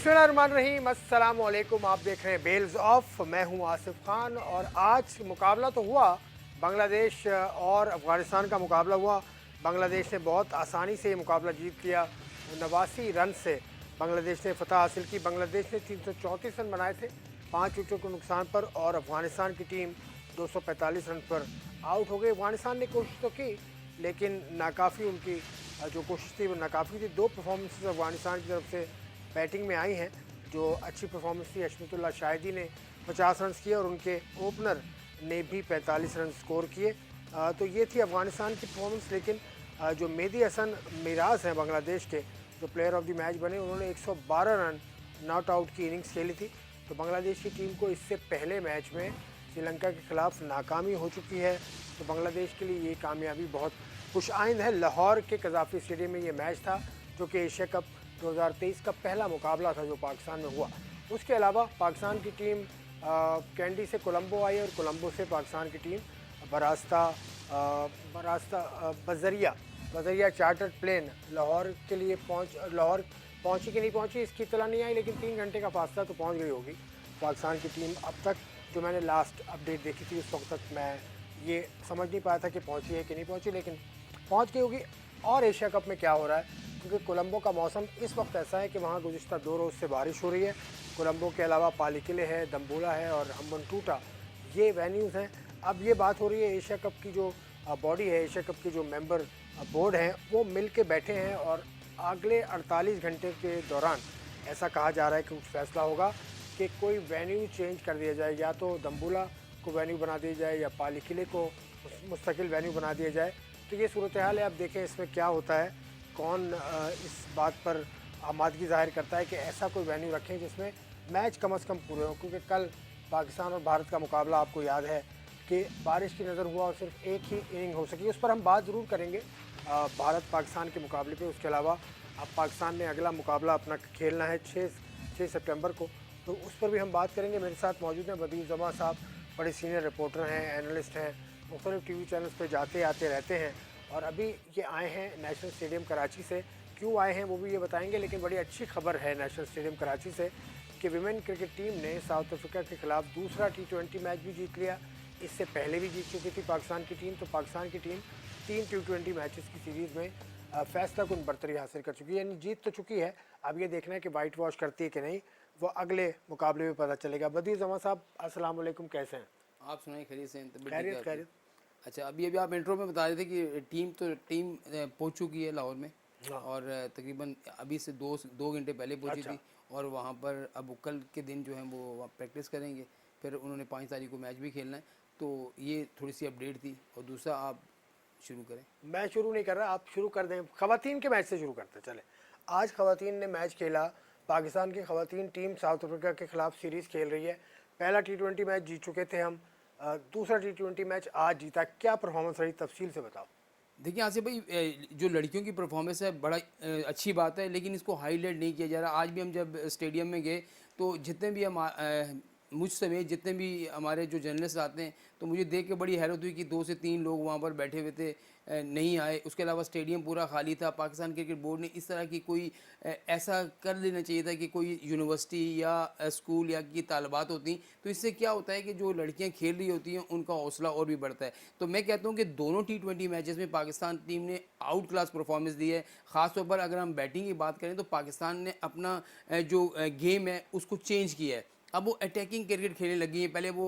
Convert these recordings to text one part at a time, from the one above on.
बिस्मिल्लाहिर्रहमानिर्रहीम, अस्सलाम वालेकुम। आप देख रहे हैं बेल्स ऑफ। मैं हूं आसिफ खान और आज मुकाबला तो हुआ, बांग्लादेश और अफ़गानिस्तान का मुकाबला हुआ। बांग्लादेश ने बहुत आसानी से ये मुकाबला जीत लिया। 89 रन से बांग्लादेश ने फतह हासिल की। बांग्लादेश ने 334 रन बनाए थे 5 विकेटों के नुकसान पर और अफ़गानिस्तान की टीम 245 रन पर आउट हो गई। अफ़गानिस्तान ने कोशिश तो की लेकिन नाकाफ़ी उनकी जो कोशिश थी वो नाकाफ़ी थी। दो परफॉर्मेंसेस अफ़गानिस्तान की तरफ से बैटिंग में आई हैं जो अच्छी परफॉर्मेंस थी। हशमतुल्लाह शाहिदी ने 50 रन किए और उनके ओपनर ने भी 45 रन स्कोर किए। तो ये थी अफ़गानिस्तान की परफॉर्मेंस। लेकिन जो मेहदी हसन मिराज हैं बांग्लादेश के, जो प्लेयर ऑफ द मैच बने, उन्होंने 112 रन नॉट आउट की इनिंग्स खेली थी। तो बांग्लादेश की टीम को इससे पहले मैच में श्रीलंका के खिलाफ नाकामी हो चुकी है। तो बांग्लादेश के लिए ये कामयाबी बहुत खुशाइंद है। लाहौर के कज़ाफ़ी स्टेडियम में ये मैच था जो कि एशिया कप 2023 का पहला मुकाबला था जो पाकिस्तान में हुआ। उसके अलावा पाकिस्तान की टीम कैंडी से कोलंबो आई और कोलंबो से पाकिस्तान की टीम बरास्ता बजरिया चार्टर्ड प्लेन लाहौर के लिए लाहौर पहुंची कि नहीं पहुंची इसकी इत्तला नहीं आई, लेकिन 3 घंटे का फासला तो पहुंच गई होगी पाकिस्तान की टीम। अब तक जो मैंने लास्ट अपडेट देखी थी उस वक्त तक मैं ये समझ नहीं पाया था कि पहुंची है कि नहीं पहुंची, लेकिन पहुंच गई होगी। और एशिया कप में क्या हो रहा है, क्योंकि कोलंबो का मौसम इस वक्त ऐसा है कि वहाँ गुज़िश्ता 2 रोज़ से बारिश हो रही है। कोलंबो के अलावा पाली किले है, दम्बोला है और हम्बनटूटा, ये वेन्यूज़ हैं। अब ये बात हो रही है एशिया कप की जो बॉडी है, एशिया कप की जो मेंबर बोर्ड हैं, वो मिल के बैठे हैं और अगले 48 घंटे के दौरान ऐसा कहा जा रहा है कि कुछ फैसला होगा कि कोई वेन्यू चेंज कर दिया जाए, या तो दम्बोला को वेन्यू बना दिया जाए या पाली किले को मुस्तकिल वेन्यू बना दिया जाए। तो ये सूरत हाल है। अब देखें इसमें क्या होता है, कौन इस बात पर आमादगी जाहिर करता है कि ऐसा कोई वेन्यू रखें जिसमें मैच कम से कम पूरे हों। क्योंकि कल पाकिस्तान और भारत का मुकाबला आपको याद है कि बारिश की नज़र हुआ और सिर्फ एक ही इनिंग हो सकी। उस पर हम बात ज़रूर करेंगे भारत पाकिस्तान के मुकाबले पे। उसके अलावा अब पाकिस्तान ने अगला मुकाबला अपना खेलना है 6 सितंबर को, तो उस पर भी हम बात करेंगे। मेरे साथ मौजूद हैं बदील जमा साहब, बड़े सीनियर रिपोर्टर हैं, एनालिस्ट हैं, मुख्तलिफ टीवी चैनल्स पे जाते आते रहते हैं और अभी ये आए हैं नेशनल स्टेडियम कराची से। क्यों आए हैं वो भी ये बताएंगे, लेकिन बड़ी अच्छी खबर है नेशनल स्टेडियम कराची से कि विमेन क्रिकेट टीम ने साउथ अफ्रीका के खिलाफ दूसरा T20 मैच भी जीत लिया। इससे पहले भी जीत चुकी थी पाकिस्तान की टीम। तो पाकिस्तान की टीम 3 T20 मैचेस की सीरीज़ में फैसला कुन बरतरी हासिल कर चुकी है, यानी जीत तो चुकी है। अब ये देखना है कि वाइट वॉश करती है कि नहीं, वो अगले मुकाबले में पता चलेगा। बदील जमा साहब, अस्सलाम वालेकुम, कैसे हैं? आप सुनाइए, खैरियत से? खैरियत खैरियत। अच्छा, अभी आप इंट्रो में बता रहे थे कि टीम पहुंच चुकी है लाहौर में हाँ। और तकरीबन अभी से 2 घंटे पहले पहुंची अच्छा। थी और वहां पर अब कल के दिन जो है वो वहाँ प्रैक्टिस करेंगे। फिर उन्होंने 5 तारीख को मैच भी खेलना है। तो ये थोड़ी सी अपडेट थी। और दूसरा, आप शुरू करें। मैं शुरू नहीं कर रहा, आप शुरू कर दें। ख़वातीन के मैच से शुरू करते हैं। चले, आज ख़वातीन ने मैच खेला। पाकिस्तान की ख़वातीन टीम साउथ अफ्रीका के ख़िलाफ़ सीरीज़ खेल रही है। पहला T20 मैच जीत चुके थे हम, दूसरा T20 मैच आज जीता। क्या परफॉर्मेंस रही, तफसील से बताओ। देखिए आसिफ भाई, जो लड़कियों की परफॉर्मेंस है बड़ा अच्छी बात है, लेकिन इसको हाईलाइट नहीं किया जा रहा। आज भी हम जब स्टेडियम में गए तो जितने भी मुझ समेत जितने भी हमारे जो जर्नलिस्ट आते हैं, तो मुझे देख के बड़ी हैरत हुई कि 2 से 3 लोग वहाँ पर बैठे हुए थे, नहीं आए। उसके अलावा स्टेडियम पूरा खाली था। पाकिस्तान क्रिकेट बोर्ड ने इस तरह की कोई ऐसा कर लेना चाहिए था कि कोई यूनिवर्सिटी या स्कूल या की तालबात होती, तो इससे क्या होता है कि जो लड़कियां खेल रही होती हैं उनका हौसला और भी बढ़ता है। तो मैं कहता हूं कि दोनों T20 मैचेस में पाकिस्तान टीम ने आउट क्लास परफॉर्मेंस दी है। ख़ासतौर पर अगर हम बैटिंग की बात करें तो पाकिस्तान ने अपना जो गेम है उसको चेंज किया है। अब वो अटैकिंग क्रिकेट खेलने लगी है। पहले वो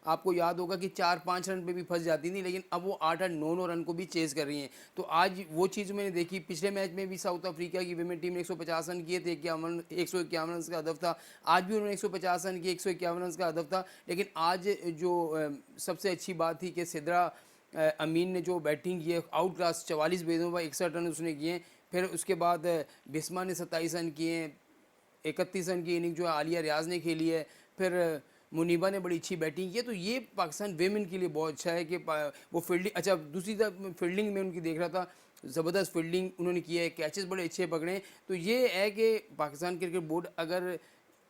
आपको याद होगा कि 4-5 रन पे भी फंस जाती थी, लेकिन अब वो 8-8 9-9 रन को भी चेज़ कर रही हैं। तो आज वो चीज़ मैंने देखी। पिछले मैच में भी साउथ अफ्रीका की विमेन टीम ने 150 रन किए थे, 151 रन का हदफ था। आज भी उन्होंने 150 रन किए, 151 रन का हदफ था। लेकिन आज जो सबसे अच्छी बात थी कि सिद्रा अमीन ने जो बैटिंग की है, आउट क्लास 44 गेंदों पर 61 रन उसने किए हैं। फिर उसके बाद बिस्मा ने 27 रन किए हैं। 31 रन की इनिंग जो है आलिया रियाज ने खेली है। फिर मुनीबा ने बड़ी अच्छी बैटिंग की है। तो ये पाकिस्तान वेमेन के लिए बहुत अच्छा है कि वो फील्डिंग, अच्छा दूसरी तरफ फील्डिंग में उनकी देख रहा था, ज़बरदस्त फील्डिंग उन्होंने की है, कैचेस बड़े अच्छे पकड़े हैं। तो ये है कि पाकिस्तान क्रिकेट बोर्ड अगर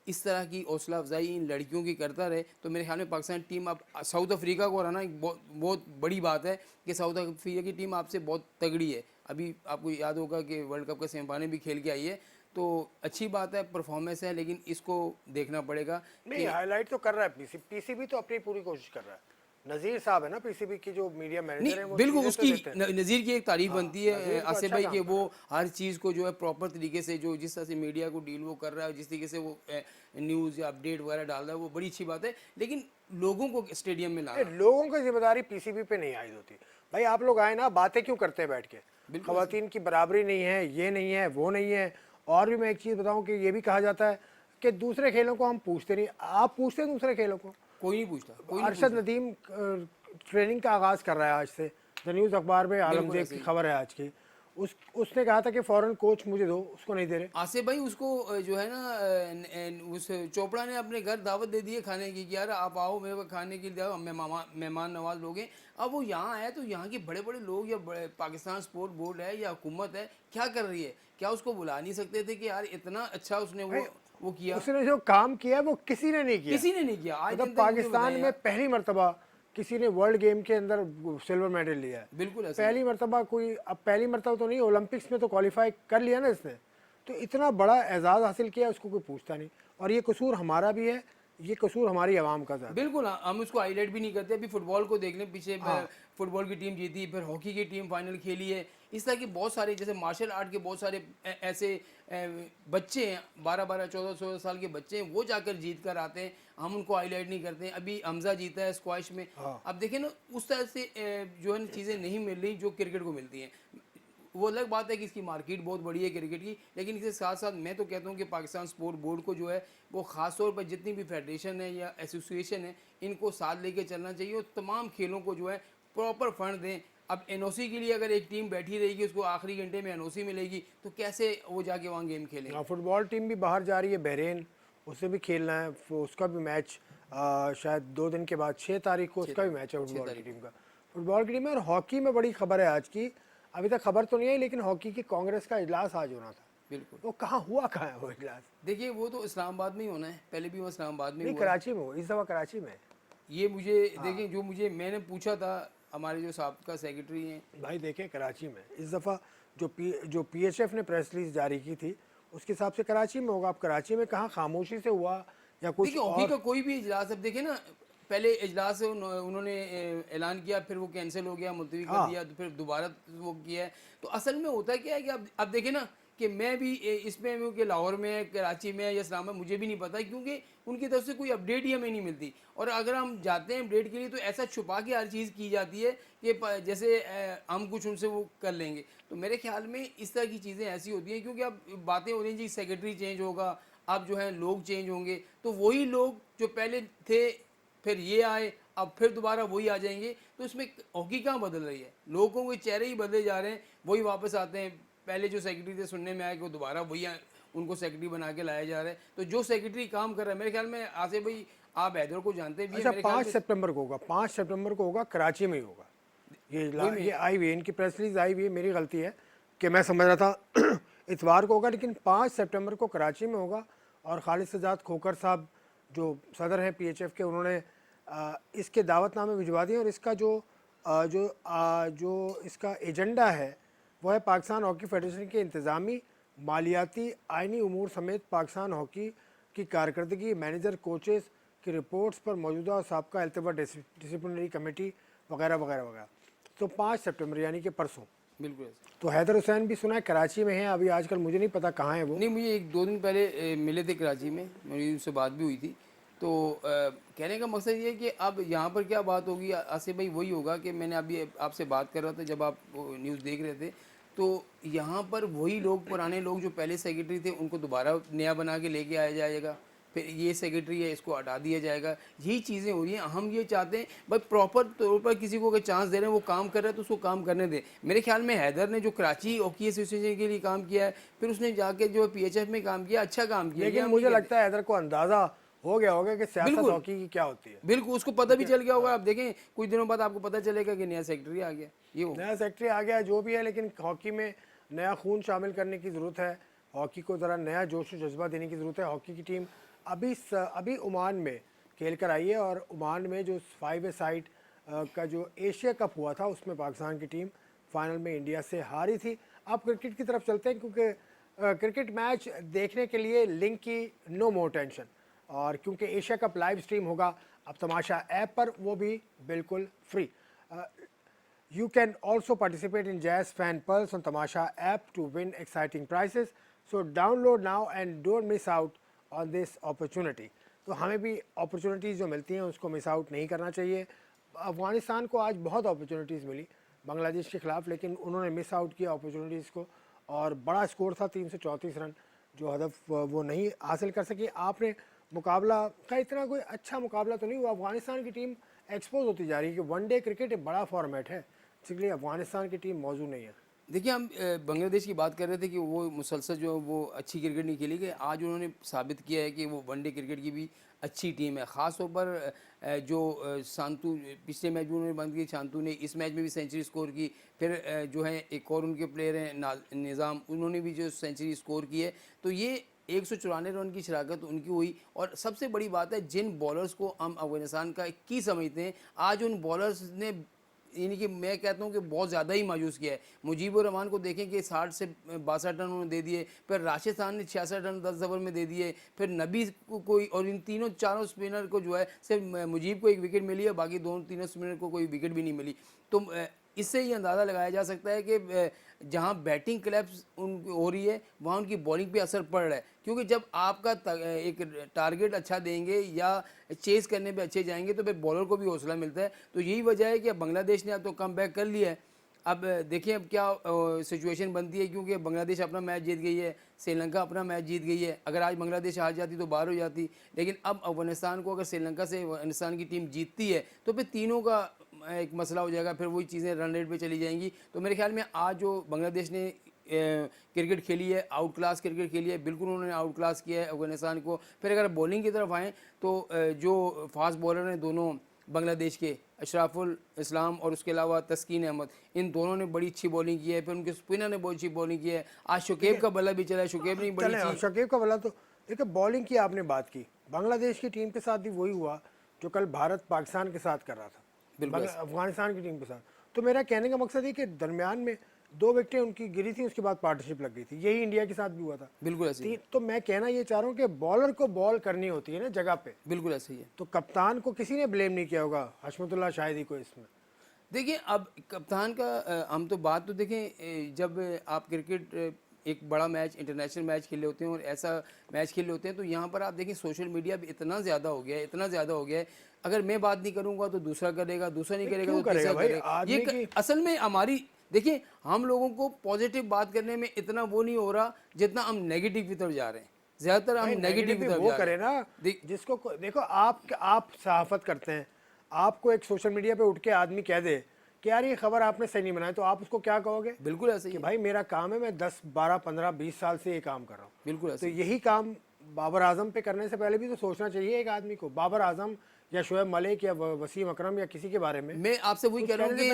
इस तरह की हौसला अफजाई इन लड़कियों की करता रहे तो मेरे ख्याल में पाकिस्तान टीम अब साउथ अफ्रीका को हराना एक बहुत बहुत बड़ी बात है कि साउथ अफ्रीका की टीम आपसे बहुत तगड़ी है। अभी आपको याद होगा कि वर्ल्ड कप का सेमीफाइनल भी खेल के आई है। तो अच्छी बात है, परफॉर्मेंस है, लेकिन इसको देखना पड़ेगा। नहीं, हाईलाइट तो कर रहा है पीसीबी तो अपनी पूरी कोशिश कर रहा है। नज़ीर साहब है ना पीसीबी की जो मीडिया नहीं मैनेजर है, वो बिल्कुल, चीज़ें तो उसकी देते हैं। नज़ीर की एक तारीफ हाँ, बनती है नज़ीर तो आसिफ अच्छा भाई काम कि कर वो रहा है। हर चीज़ को जो है प्रॉपर तरीके से, जो जिस तरह से मीडिया को डील वो कर रहा है, जिस तरीके से वो न्यूज़ या अपडेट वगैरह डाल रहा है, वो बड़ी अच्छी बात है। लेकिन लोगों को स्टेडियम में नहीं, लाना, लोगों की जिम्मेदारी पीसीबी पे नहीं आयद होती। भाई आप लोग आए ना, बातें क्यों करते हैं बैठ के? बिल्कुल ऐसे। खवातीन की बराबरी नहीं है, ये नहीं है, वो नहीं है। और भी मैं एक चीज़ बताऊं कि ये भी कहा जाता है कि दूसरे खेलों को हम पूछते नहीं, आप पूछते हैं दूसरे खेलों को। कोई नहीं पूछता, कोई नहीं अरशद पूछता। नदीम ट्रेनिंग का आगाज़ कर रहा है आज से। द न्यूज़ अखबार में बिल्कुल आलमगीर ऐसे की ही। खबर है आज की। उसने कहा था कि फ़ौरन कोच मुझे दो, उसको नहीं दे रहे। आसिफ भाई उसको जो है ना उस चोपड़ा ने अपने घर दावत दे दी है खाने की कि यार आप आओ मेरे को खाने के लिए, मेहमान नवाज लोग हैं। अब वो यहाँ आए तो यहाँ के बड़े बड़े लोग या पाकिस्तान स्पोर्ट बोर्ड है या हुकूमत है, क्या कर रही है? क्या उसको बुला नहीं सकते थे कि यार इतना अच्छा उसने भाई, वो किया? उसने जो काम किया वो किसी ने नहीं किया। किसी ने नहीं किया आज मतलब दिन तक, मुझे पाकिस्तान बताएं में यार। पहली मर्तबा किसी ने वर्ल्ड गेम के अंदर सिल्वर मेडल लिया है। बिल्कुल ऐसे ही। पहली मर्तबा कोई, अब पहली मर्तबा तो नहीं, ओलंपिक्स में तो क्वालिफाई कर लिया ना इसने। तो इतना बड़ा एजाज़ हासिल किया, उसको कोई पूछता नहीं। और ये कसूर हमारा भी है, ये कसूर हमारी आवाम का ज़्यादा है। बिल्कुल, हम उसको हाईलाइट भी नहीं करते। अभी फुटबॉल को देख लें, पीछे हाँ, फुटबॉल की टीम जीती, फिर हॉकी की टीम फाइनल खेली है। इस तरह के बहुत सारे, जैसे मार्शल आर्ट के बहुत सारे ऐसे बच्चे हैं, 12-12 14-14 साल के बच्चे हैं, वो जाकर जीत कर आते हैं, हम उनको हाईलाइट नहीं करते हैं। अभी हमजा जीता है स्क्वैश में। हाँ। अब देखें ना, उस तरह से जो है ना चीज़ें नहीं मिल रही जो क्रिकेट को मिलती हैं। वो अलग बात है कि इसकी मार्केट बहुत बड़ी है क्रिकेट की, लेकिन इसके साथ साथ मैं तो कहता हूँ कि पाकिस्तान स्पोर्ट बोर्ड को जो है वो ख़ास तौर पर जितनी भी फेडरेशन है या एसोसिएशन है, इनको साथ लेके चलना चाहिए और तमाम खेलों को जो है प्रॉपर फंड दें। अब एनओसी के लिए अगर एक टीम बैठी रहेगी, उसको आखिरी घंटे में एनओसी मिलेगी, तो कैसे वो जाके वहाँ गेम खेलेंगे? हाँ, फुटबॉल टीम भी बाहर जा रही है, बहरीन, उससे भी खेलना है। उसका भी मैच शायद 2 दिन के बाद 6 तारीख को उसका भी मैच है फुटबॉल की टीम का। फुटबॉल की टीम है। और हॉकी में बड़ी खबर है आज की, अभी तक खबर तो नहीं आई, लेकिन हॉकी की कांग्रेस का इजलास आज होना था। बिल्कुल। वो कहाँ हुआ, कहाँ है वो इजलास? देखिए, वो तो इस्लामाबाद में ही होना है, पहले भी वो इस्लामाबाद में ही नहीं, हुआ है। कराची में हो, इस दफ़ा कराची में है। ये मुझे देखिए, जो मुझे मैंने पूछा था, हमारे जो साबका सेक्रेटरी हैं। भाई देखें, कराची में इस दफ़ा जो पीएचएफ ने प्रेस रिलीज जारी की थी, उसके हिसाब से कराची में होगा। अब कराची में कहाँ खामोशी से हुआ या कुछ देखिए, हॉकी और? का कोई भी इजलास, अब देखिए ना, पहले इजलास उन्होंने ऐलान किया, फिर वो कैंसिल हो गया, मुलतवी कर हाँ, दिया, तो फिर दोबारा वो किया है। तो असल में होता क्या है कि अब देखिए ना कि मैं भी इसमें हूँ कि लाहौर में है, कराची में है या इस्लामाबाद, मुझे भी नहीं पता, क्योंकि उनकी तरफ से कोई अपडेट ही हमें नहीं मिलती। और अगर हम जाते हैं अपडेट के लिए तो ऐसा छुपा के हर चीज़ की जाती है कि जैसे हम कुछ उनसे वो कर लेंगे। तो मेरे ख्याल में इस तरह की चीज़ें ऐसी होती हैं, क्योंकि अब बातें हो रही हैं जी सेक्रेटरी चेंज होगा, अब जो है लोग चेंज होंगे, तो वही लोग जो पहले थे फिर ये आए, अब फिर दोबारा वही आ जाएंगे। तो इसमें हॉकी कहाँ बदल रही है? लोगों के चेहरे ही बदले जा रहे हैं, वही वापस आते हैं। पहले जो सेक्रेटरी थे, सुनने में आया कि वो दोबारा वही उनको सेक्रेटरी बना के लाया जा रहा है। तो जो सेक्रेटरी काम कर रहा है, मेरे ख्याल में आसिफ भाई, आप हैदर को जानते भी हैं, अच्छा, मेरे ख्याल 5 में सितंबर को होगा, 5 सितंबर को होगा, कराची में ही होगा। ये आई हुई है, इनकी प्रेस रिलीज आई हुई है। मेरी गलती है कि मैं समझ रहा था इतवार को होगा, लेकिन 5 सितंबर को कराची में होगा। और खालिद सजाद खोखर साहब जो सदर हैं पीएचएफ के, उन्होंने इसके दावतनामे भिजवा दिए। और इसका जो इसका एजेंडा है वो है पाकिस्तान हॉकी फेडरेशन के इंतज़ामी, मालियाती, आइनी उमूर समेत पाकिस्तान हॉकी की कारकर्दगी, मैनेजर कोचेस की रिपोर्ट्स पर मौजूदा और साबका अल्तवा डिसिप्लिनरी कमेटी वगैरह वगैरह वगैरह। तो 5 सितंबर यानी कि परसों। बिल्कुल ऐसा। तो हैदर हुसैन भी सुना है कराची में है अभी आजकल, मुझे नहीं पता कहाँ है वो। नहीं, मुझे 1-2 दिन पहले मिले थे कराची में, मेरी उनसे बात भी हुई थी। तो कहने का मकसद ये है कि अब यहाँ पर क्या बात होगी आसिफ भाई, वही होगा कि मैंने अभी आपसे बात कर रहा था जब आप न्यूज़ देख रहे थे। तो यहाँ पर वही लोग, पुराने लोग जो पहले सेक्रेटरी थे, उनको दोबारा नया बना के लेके आया जाएगा। फिर ये सेक्रेटरी है, इसको हटा दिया जाएगा। यही चीज़ें हो रही हैं। हम ये चाहते हैं भाई प्रॉपर तौर पर किसी को अगर चांस दे रहे हैं, वो काम कर रहा है तो उसको काम करने दें। मेरे ख्याल में हैदर ने जो कराची हॉकी एसोसिएशन के लिए काम किया है, फिर उसने जाके जो पीएचएफ में काम किया, अच्छा काम किया। लेकिन मुझे लगता है हैदर को अंदाज़ा हो गया होगा कि सियासत बिल्कुल, हॉकी की क्या होती है। बिल्कुल उसको पता भी चल गया होगा। आप देखें कुछ दिनों बाद आपको पता चलेगा कि नया सेक्रेटरी आ गया, ये हो। नया सेक्रेटरी आ गया जो भी है, लेकिन हॉकी में नया खून शामिल करने की ज़रूरत है। हॉकी को ज़रा नया जोश और जज्बा देने की ज़रूरत है। हॉकी की टीम अभी ओमान में खेल कर आई है, और ओमान में जो 5 ए साइड का जो एशिया कप हुआ था, उसमें पाकिस्तान की टीम फाइनल में इंडिया से हारी थी। अब क्रिकेट की तरफ चलते हैं, क्योंकि क्रिकेट मैच देखने के लिए लिंक की नो मोर टेंशन, और क्योंकि एशिया कप लाइव स्ट्रीम होगा अब तमाशा ऐप पर, वो भी बिल्कुल free. You can also participate in Jazz Fan Pulse on Tamasha app to win exciting prizes. So download now and don't miss out on this opportunity. तो हमें भी opportunities जो मिलती हैं उसको मिस आउट नहीं करना चाहिए। अफ़गानिस्तान को आज बहुत अपॉर्चुनिटीज़ मिली बांग्लादेश के ख़िलाफ़, लेकिन उन्होंने मिस आउट किया अपॉर्चुनिटीज़ को, और बड़ा स्कोर था 334 रन, जो हदफ वो नहीं हासिल कर सकी। आपने मुकाबला का इतना कोई अच्छा मुकाबला तो नहीं हुआ। अफ़गानिस्तान की टीम एक्सपोज होती जा रही है कि वनडे क्रिकेट एक बड़ा फॉर्मेट है, इसलिए अफ़गानिस्तान की टीम मौजूद नहीं है। देखिए, हम बांग्लादेश की बात कर रहे थे कि वो मुसलसल जो वो अच्छी क्रिकेट नहीं खेली गई। आज उन्होंने साबित किया है कि वो वनडे क्रिकेट की भी अच्छी टीम है। ख़ास तौर पर जो शांतु पिछले मैच में उन्होंने बंद की, शांतु ने इस मैच में भी सेंचुरी स्कोर की। फिर जो है एक और उनके प्लेयर हैं निज़ाम, उन्होंने भी जो सेंचुरी स्कोर की है। तो ये 194 रन की शराकत उनकी हुई। और सबसे बड़ी बात है, जिन बॉलर्स को हम अफगानिस्तान का की समझते हैं, आज उन बॉलर्स ने, यानी कि मैं कहता हूँ कि बहुत ज़्यादा ही मायूस किया है। मुजीबुर रहमान को देखें कि 60 से 62 रन उन्होंने दे दिए, फिर राशिद खान ने 66 रन 10 ओवर में दे दिए, फिर नबी को कोई, और इन तीनों चारों स्पिनर को जो है, सिर्फ मुजीब को एक विकेट मिली है, बाकी दोनों तीनों स्पिनर को कोई विकेट भी नहीं मिली। तो इससे ये अंदाज़ा लगाया जा सकता है कि जहाँ बैटिंग क्लैप्स उनकी हो रही है, वहाँ उनकी बॉलिंग पे असर पड़ रहा है। क्योंकि जब आपका एक टारगेट अच्छा देंगे या चेस करने पे अच्छे जाएंगे, तो फिर बॉलर को भी हौसला मिलता है। तो यही वजह है कि बांग्लादेश ने अब तो कम बैक कर लिया है। अब देखिए अब क्या सिचुएशन बनती है, क्योंकि बांग्लादेश अपना मैच जीत गई है, श्रीलंका अपना मैच जीत गई है। अगर आज बांग्लादेश हार जाती तो बाहर हो जाती, लेकिन अब अफगानिस्तान को, अगर श्रीलंका से अफगानिस्तान की टीम जीतती है तो फिर तीनों का एक मसला हो जाएगा, फिर वही चीज़ें रन रेट पे चली जाएंगी। तो मेरे ख्याल में आज जो बांग्लादेश ने क्रिकेट खेली है, आउट क्लास क्रिकेट खेली है, बिल्कुल उन्होंने आउट क्लास किया है अफगानिस्तान को। फिर अगर बॉलिंग की तरफ आएँ तो जो फास्ट बॉलर हैं दोनों बांग्लादेश के, अशराफुल इस्लाम और उसके अलावा तस्कीन अहमद, इन दोनों ने बड़ी अच्छी बॉलिंग की है। फिर उनके स्पिनर ने बहुत अच्छी बॉलिंग की है। आज शुकेब का बल्ला भी चला है, शुकेब ने बड़ी अच्छी। शकीब का बल्ला तो देखिए, बॉलिंग की आपने बात की, बांग्लादेश की टीम के साथ भी वही हुआ जो कल भारत पाकिस्तान के साथ कर रहा था अफगानिस्तान की टीम के साथ। तो मेरा कहने का मकसद है कि दरमियान में 2 विकेटें उनकी गिरी थी, उसके बाद पार्टनरशिप लग गई थी। यही इंडिया के साथ भी हुआ था। बिल्कुल ऐसे ही, तो मैं कहना ये चाह रहा हूँ कि बॉलर को बॉल करनी होती है ना जगह पे। बिल्कुल ऐसे ही है। तो कप्तान को किसी ने ब्लेम नहीं किया होगा, हशमतुल्लाह शाहिदी को इसमें। देखिए, अब कप्तान का हम तो बात तो देखें, जब आप क्रिकेट एक बड़ा मैच, इंटरनेशनल मैच खेले होते हैं और ऐसा मैच खेले होते हैं, तो यहाँ पर आप देखें सोशल मीडिया भी इतना ज़्यादा हो गया है, इतना ज़्यादा हो गया है। अगर मैं बात नहीं करूँगा तो दूसरा करेगा, दूसरा नहीं करेगा तो तीसरा करेगा। ये असल में हमारी, देखिए हम लोगों को पॉजिटिव बात करने में इतना वो नहीं हो रहा जितना हम नेगेटिव की तरफ जा रहे हैं। ज़्यादातर हम नेगेटिव की तरफ वो करें ना, जिसको देखो आप सहाफत करते हैं, आपको एक सोशल मीडिया पे उठ के आदमी कह दे कि यार ये खबर आपने सही नहीं बनाई, तो आप उसको क्या कहोगे? बिल्कुल ऐसे ही कि भाई मेरा काम है, मैं 10 12 15 20 साल से ये काम कर रहा हूँ। बिल्कुल तो यही काम बाबर आजम पे करने से पहले भी तो सोचना चाहिए एक आदमी को। बाबर आजम या शोएब मलिक या वसीम अकरम या किसी के बारे में मैं आपसे वही कह रहा हूँ कि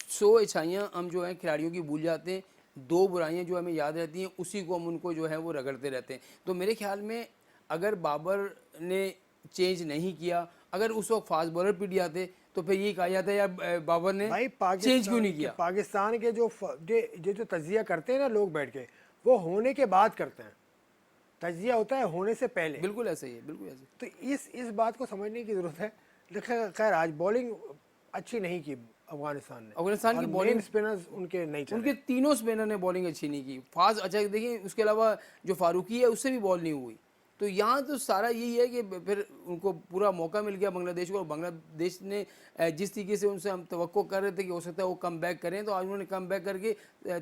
100 अच्छाइयाँ हम जो है खिलाड़ियों की भूल जाते हैं, 2 बुराइयाँ जो हमें याद रहती हैं, उसी को हम उनको जो है वो रगड़ते रहते हैं। तो मेरे ख्याल में अगर बाबर ने चेंज नहीं किया, अगर उस वक्त फास्ट बॉलर पीट जाते तो फिर ये कहा जाता है यार बाबर ने चेंज क्यों नहीं किया। पाकिस्तान के जो तजिया करते हैं ना लोग बैठ के, वो होने के बाद करते हैं, तजिया होता है होने से पहले। बिल्कुल ऐसे ही है, बिल्कुल ऐसे। तो इस बात को समझने की जरूरत है। देखिए खैर आज बॉलिंग अच्छी नहीं की अफगानिस्तान ने, अफगानिस्तान की बॉलिंग स्पिनर्स उनके नहीं चले, उनके तीनों स्पिनर ने बॉलिंग अच्छी नहीं की। फास्ट अच्छा देखिए, उसके अलावा जो फारूकी है उससे भी बॉल नहीं हुई। तो यहाँ तो सारा यही है कि फिर उनको पूरा मौका मिल गया बांग्लादेश को, और बांग्लादेश ने जिस तरीके से उनसे हम तवक्को कर रहे थे कि हो सकता है वो कम बैक करें, तो आज उन्होंने कम बैक करके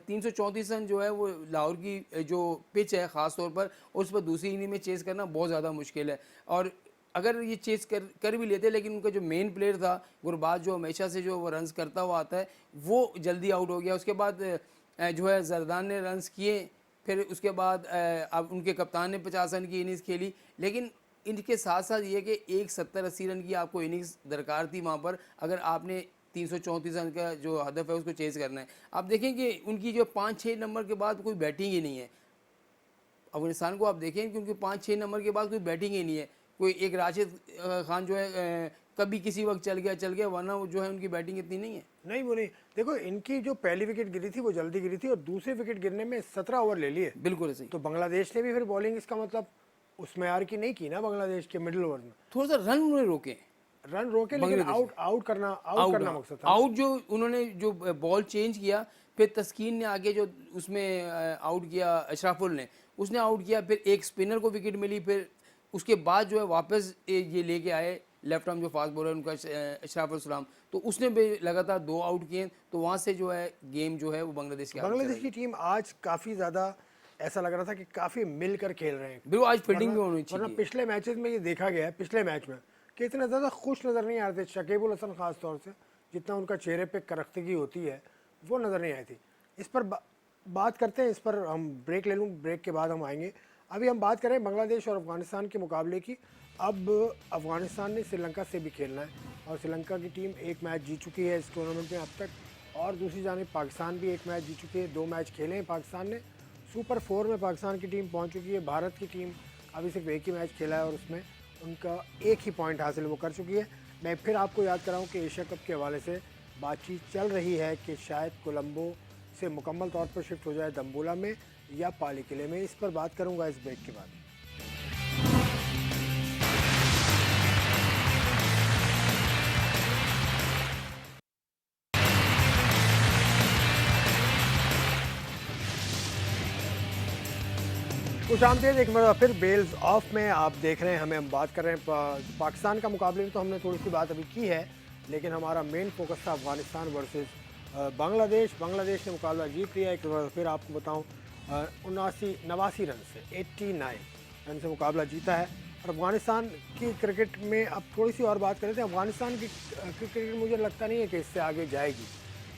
334 रन जो है वो लाहौर की जो पिच है ख़ास तौर पर, उस पर दूसरी इनिंग में चेस करना बहुत ज़्यादा मुश्किल है। और अगर ये चेस कर भी लेते, लेकिन उनका जो मेन प्लेयर था गुरबाज, जो हमेशा से जो वो रन्स करता हुआ आता है, वो जल्दी आउट हो गया। उसके बाद जो है जरदान ने रन्स किए, फिर उसके बाद अब उनके कप्तान ने 50 रन की इनिंग्स खेली। लेकिन इनके साथ साथ ये कि एक 70-80 रन की आपको इनिंग्स दरकार थी वहाँ पर, अगर आपने 334 रन का जो हदफ है उसको चेज़ करना है। आप देखें कि उनकी जो 5-6 नंबर के बाद कोई बैटिंग ही नहीं है अफगानिस्तान को। आप देखें क्योंकि 5-6 नंबर के बाद कोई बैटिंग ही नहीं है। कोई एक राशिद खान जो है कभी किसी वक्त चल गया, वरना वो जो है उनकी बैटिंग इतनी नहीं है। नहीं वो नहीं, देखो इनकी जो पहली विकेट गिरी थी वो जल्दी गिरी थी और दूसरी विकेट गिरने में 17 ओवर ले लिए। बिल्कुल सही। तो बांग्लादेश ने भी फिर बॉलिंग इसका मतलब उस मैयार की नहीं की ना बांग्लादेश के मिडिल ओवर में। थोड़ा सा रन उन्होंने रोके, रन रोके लेकिन आउट करना मकसद था। आउट जो उन्होंने जो बॉल चेंज किया, फिर तस्कीन ने आगे जो उसमें आउट किया, अशराफुल ने उसने आउट किया, फिर एक स्पिनर को विकेट मिली, फिर उसके बाद जो है वापस ये लेके आए लेफ्ट आर्म जो फास्ट बॉलर उनका अशराफुल सलाम, तो उसने भी लगातार 2 आउट किए, तो वहाँ से जो है गेम जो है वो बांग्लादेश की टीम आज काफ़ी ज़्यादा ऐसा लग रहा था कि काफ़ी मिलकर खेल रहे हैं। बिल्कुल, आज फील्डिंग भी होनी वरना चाहिए। पिछले मैचेस में ये देखा गया है, पिछले मैच में कि इतना ज़्यादा खुश नज़र नहीं आ रहे थे शकीबुल हसन ख़ास तौर से, जितना उनका चेहरे पे करख्तगी होती है वो नज़र नहीं आई थी। इस पर बात करते हैं, इस पर हम ब्रेक ले लूँ, ब्रेक के बाद हम आएंगे। अभी हम बात करें बांग्लादेश और अफ़गानिस्तान के मुकाबले की। अब अफ़गानिस्तान ने श्रीलंका से भी खेलना है और श्रीलंका की टीम एक मैच जीत चुकी है इस टूर्नामेंट में अब तक, और दूसरी जानिब पाकिस्तान भी एक मैच जीत चुकी है। 2 मैच खेले हैं पाकिस्तान ने। सुपर 4 में पाकिस्तान की टीम पहुंच चुकी है। भारत की टीम अभी सिर्फ एक ही मैच खेला है और उसमें उनका एक ही पॉइंट हासिल वो कर चुकी है। मैं फिर आपको याद कराऊं कि एशिया कप के हवाले से बातचीत चल रही है कि शायद कोलंबो से मुकम्मल तौर पर शिफ्ट हो जाए दम्बुला में या पाली किले में। इस पर बात करूंगा इस ब्रेक के बाद। खुश आमदीद एक बार फिर बेल्स ऑफ में आप देख रहे हैं हमें। हम बात कर रहे हैं पाकिस्तान का मुकाबले में, तो हमने थोड़ी सी बात अभी की है, लेकिन हमारा मेन फोकस था अफगानिस्तान वर्सेस बांग्लादेश। बांग्लादेश ने मुकाबला जीत लिया। एक बार फिर आपको बताऊं 89 रन से 89 रन से मुकाबला जीता है। और अफगानिस्तान की क्रिकेट में अब थोड़ी सी और बात कर रहे थे। अफगानिस्तान की क्रिकेट मुझे लगता नहीं है कि इससे आगे जाएगी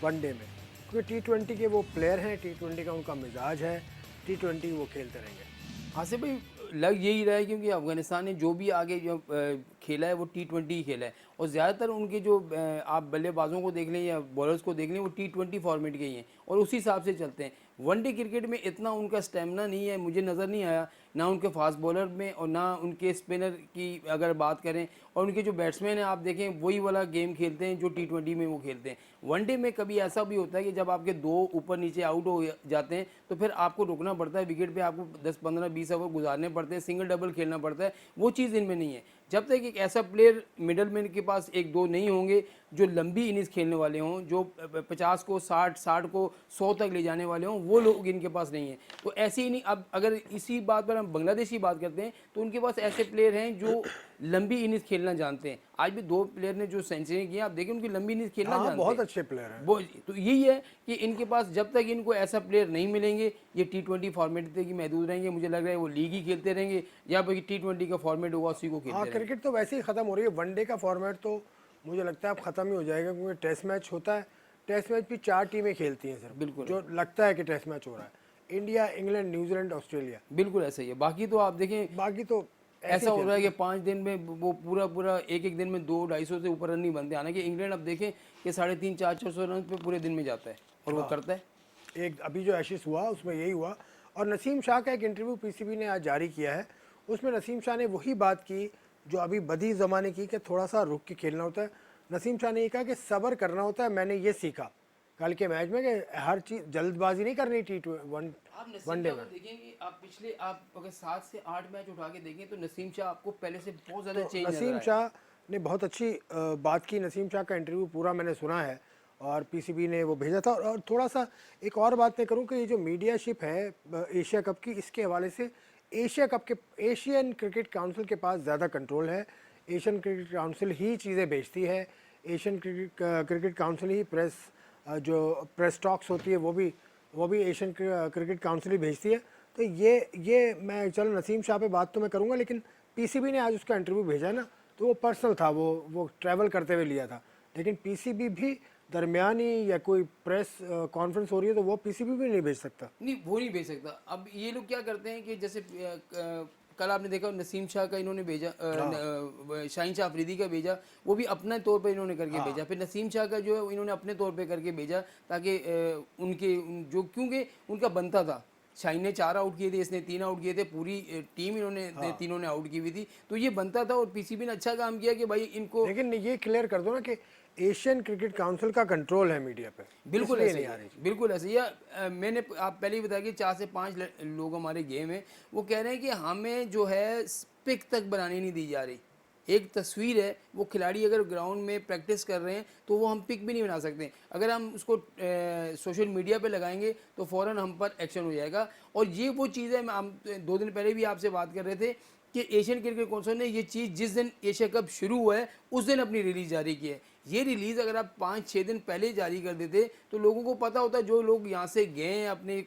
वनडे में, क्योंकि T20 के वो प्लेयर हैं, T20 का उनका मिजाज है, T20 वो खेलते रहेंगे। हाँ से भाई लग यही रहा है, क्योंकि अफगानिस्तान ने जो भी आगे जो खेला है वो T20 ही खेला है, और ज़्यादातर उनके जो आप बल्लेबाजों को देख लें या बॉलर्स को देख लें वो T20 फॉर्मेट के ही हैं और उसी हिसाब से चलते हैं। वनडे क्रिकेट में इतना उनका स्टेमिना नहीं है, मुझे नज़र नहीं आया, ना उनके फास्ट बॉलर में और ना उनके स्पिनर की अगर बात करें, और उनके जो बैट्समैन हैं आप देखें वही वाला गेम खेलते हैं जो T20 में वो खेलते हैं। वनडे में कभी ऐसा भी होता है कि जब आपके 2 ऊपर नीचे आउट हो जाते हैं तो फिर आपको रुकना पड़ता है, विकेट पे आपको 10, 15, 20 ओवर गुजारने पड़ते हैं, सिंगल डबल खेलना पड़ता है। वो चीज़ इनमें नहीं है। जब तक एक ऐसा प्लेयर मिडलमैन के पास 1-2 नहीं होंगे जो लंबी इनिंग्स खेलने वाले हों, जो 50 को 60 को 100 तक ले जाने वाले हों, वो लोग इनके पास नहीं है। तो ऐसी इनिंग, अब अगर इसी बात पर हम बांग्लादेश की बात करते हैं तो उनके पास ऐसे प्लेयर हैं जो लंबी इनिंग्स खेलना जानते हैं। आज भी 2 प्लेयर ने जो सेंचुरी की, आप देखें उनकी लंबी इनिंग्स खेलना जानते हैं, बहुत अच्छे प्लेयर हैं वो। तो यही है कि इनके पास जब तक इनको ऐसा प्लेयर नहीं मिलेंगे, ये T20 फॉर्मेट तक ही महदूद रहेंगे। मुझे लग रहा है वो लीग ही खेलते रहेंगे या फिर T20 का फॉर्मेट होगा उसी को खेलते रहेंगे। क्रिकेट तो वैसे ही ख़त्म हो रही है। वनडे का फॉर्मेट तो मुझे लगता है अब ख़त्म ही हो जाएगा, क्योंकि टेस्ट मैच होता है। टेस्ट मैच भी 4 टीमें खेलती हैं सिर्फ, बिल्कुल, जो लगता है कि टेस्ट मैच हो रहा है। इंडिया, इंग्लैंड, न्यूजीलैंड, ऑस्ट्रेलिया, बिल्कुल ऐसा ही है। बाकी तो आप देखें, बाकी तो ऐसा हो रहा है कि 5 दिन में वो पूरा एक दिन में 200-250 से ऊपर रन नहीं बनते। हालांकि इंग्लैंड अब देखें कि 350-400 रन पे पूरे दिन में जाता है और वो करता है। एक अभी जो एशेस हुआ उसमें यही हुआ। और नसीम शाह का एक इंटरव्यू पीसीबी ने आज जारी किया है, उसमें नसीम शाह ने वही बात की जो अभी बदी ज़माने की, कि थोड़ा सा रुक के खेलना होता है। नसीम शाह ने ये कहा कि सब्र करना होता है। मैंने ये सीखा कल के मैच में कि हर चीज़ जल्दबाजी नहीं करनी। वनडे में देखेंगे आप पिछले, आप अगर 7 से 8 मैच उठा के देखें तो नसीम शाह आपको पहले से बहुत ज़्यादा चेंज नजर नसीम शाह ने बहुत अच्छी बात की। नसीम शाह का इंटरव्यू पूरा मैंने सुना है और पीसीबी ने वो भेजा था। और थोड़ा सा एक और बात मैं करूं कि ये जो मीडियाशिप है एशिया कप की, इसके हवाले से एशिया कप के एशियन क्रिकेट काउंसिल के पास ज़्यादा कंट्रोल है। एशियन क्रिकेट काउंसिल ही चीज़ें भेजती है। एशियन क्रिकेट काउंसिल ही जो प्रेस टॉक्स होती है वो भी एशियन क्रिकेट काउंसिल ही भेजती है। तो ये मैं चलो नसीम शाह पे बात तो मैं करूँगा, लेकिन पीसीबी ने आज उसका इंटरव्यू भेजा है ना, तो वो पर्सनल था, वो ट्रैवल करते हुए लिया था। लेकिन पीसीबी भी दरमियानी या कोई प्रेस कॉन्फ्रेंस हो रही है तो वो पीसीबी भी नहीं भेज सकता। नहीं, वो नहीं भेज सकता। अब ये लोग क्या करते हैं कि जैसे कल आपने देखा नसीम शाह का इन्होंने भेजा, शाहीन शाह अफरीदी का भेजा, वो भी अपने तौर पे इन्होंने करके भेजा। फिर नसीम शाह का जो है इन्होंने अपने तौर पे करके भेजा, ताकि उनके जो, क्योंकि उनका बनता था शाइन ने 4 आउट किए थे, इसने 3 आउट किए थे, पूरी टीम इन्होंने तीनों ने आउट की हुई थी। तो ये बनता था और पीसीबी ने अच्छा काम किया कि भाई इनको, लेकिन ये क्लियर कर दो ना कि एशियन क्रिकेट काउंसिल का कंट्रोल है मीडिया पे, बिल्कुल इसलिए ऐसे ही नहीं आ है, रही। बिल्कुल ऐसे ही है। मैंने आप पहले ही बताया कि 4 से 5 लोग हमारे गेम में, वो कह रहे हैं कि हमें जो है पिक तक बनानी नहीं दी जा रही। एक तस्वीर है, वो खिलाड़ी अगर ग्राउंड में प्रैक्टिस कर रहे हैं तो वो हम पिक भी नहीं बना सकते। अगर हम उसको सोशल मीडिया पे लगाएंगे तो फ़ौरन हम पर एक्शन हो जाएगा। और ये वो चीज़ है, हम 2 दिन पहले भी आपसे बात कर रहे थे कि एशियन क्रिकेट काउंसिल ने ये चीज़ जिस दिन एशिया कप शुरू हुआ है उस दिन अपनी रिलीज़ जारी की है। ये रिलीज़ अगर आप 5-6 दिन पहले जारी कर देते तो लोगों को पता होता, जो लोग यहाँ से गए हैं अपने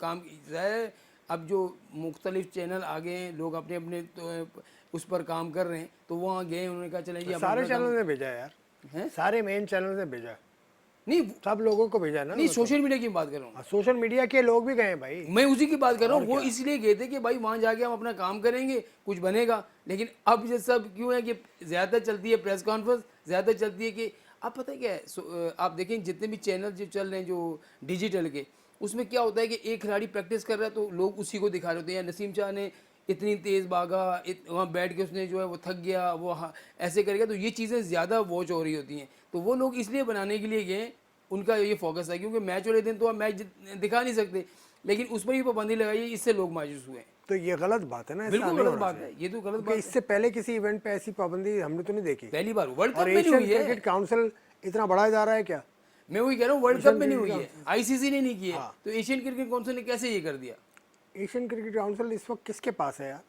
काम है। अब जो मुख्तलिफ चैनल आ गए हैं, लोग अपने अपने तो उस पर काम कर रहे हैं, तो वहाँ गए, उन्होंने कहा चलें जी अब सारे अपना चैनल काम ने भेजा यार, है। सारे मेन चैनल ने भेजा, नहीं सब लोगों को भेजा ना। नहीं, सोशल मीडिया की बात कर रहा हूँ, सोशल मीडिया के लोग भी गए भाई। मैं उसी की बात कर रहा हूँ। वो इसलिए गए थे कि भाई वहाँ जाके हम अपना काम करेंगे, कुछ बनेगा। लेकिन अब ये सब क्यों है कि ज़्यादा चलती है प्रेस कॉन्फ्रेंस, ज़्यादा चलती है कि अब पता है क्या है, आप देखें जितने भी चैनल जो चल रहे हैं जो डिजिटल के, उसमें क्या होता है कि एक खिलाड़ी प्रैक्टिस कर रहा है तो लोग उसी को दिखा रहे होते हैं। या नसीम शाह ने इतनी तेज़ भागा, वहाँ बैठ के उसने जो है वो थक गया, वो ऐसे करेगा, तो ये चीज़ें ज़्यादा वॉच हो रही होती हैं। तो वो लोग इसलिए बनाने के लिए गए, उनका ये फोकस है, क्योंकि मैच वाले दिन तो आप मैच दिखा नहीं सकते, लेकिन उस पर ही पाबंदी लगाई, इससे लोग मायूस हुए। तो ये गलत बात है ना, ऐसा बिल्कुल नहीं गलत होना बात चाहिए। है, ये तो गलत क्योंकि बात है। इससे पहले किसी इवेंट पे ऐसी पाबंदी हमने तो नहीं देखी। पहली बार वर्ल्ड कप और में नहीं एशियन हुई है। क्रिकेट काउंसिल इतना बड़ा जा रहा है क्या? मैं वही कह रहा हूँ, वर्ल्ड कप में नहीं हुई है, आईसीसी ने नहीं की है, हाँ। तो एशियन क्रिकेट काउंसिल ने कैसे ये कर दिया? एशियन क्रिकेट काउंसिल इस वक्त किसके पास है यार?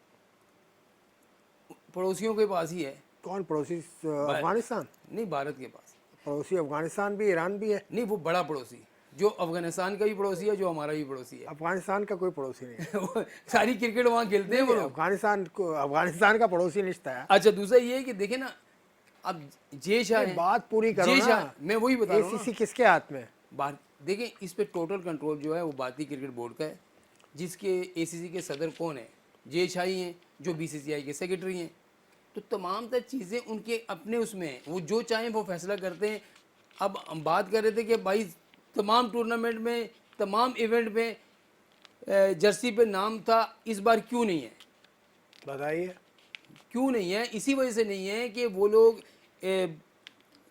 पड़ोसियों के पास ही है। कौन पड़ोसी? अफगानिस्तान? नहीं, भारत के पास। पड़ोसी अफगानिस्तान भी, ईरान भी है। नहीं, वो बड़ा पड़ोसी, जो अफगानिस्तान का भी पड़ोसी है, जो हमारा भी पड़ोसी है। अफगानिस्तान का कोई पड़ोसी नहीं है। वो सारी क्रिकेट वहाँ खेलते हैं वो लोग। अफगानिस्तान का पड़ोसी निश्चित है। अच्छा, दूसरा ये है कि देखे ना, अब जे शाह हैं, बात पूरी करो जे शाह, ना। मैं वही बता रहा हूँ ना। एसीसी किसके हाथ में है? बात देखें, इस पे टोटल कंट्रोल जो है वो भारतीय क्रिकेट बोर्ड का है, जिसके एसीसी के सदर कौन है? जे शाही हैं, जो बीसीसीआई के सेक्रेटरी हैं। तो तमाम तर चीज़ें उनके अपने उसमें हैं, वो जो चाहें वो फैसला करते हैं। अब हम बात कर रहे थे कि भाई तमाम टूर्नामेंट में, तमाम इवेंट में जर्सी पे नाम था, इस बार क्यों नहीं है? बताइए। क्यों नहीं है? इसी वजह से नहीं है कि वो लोग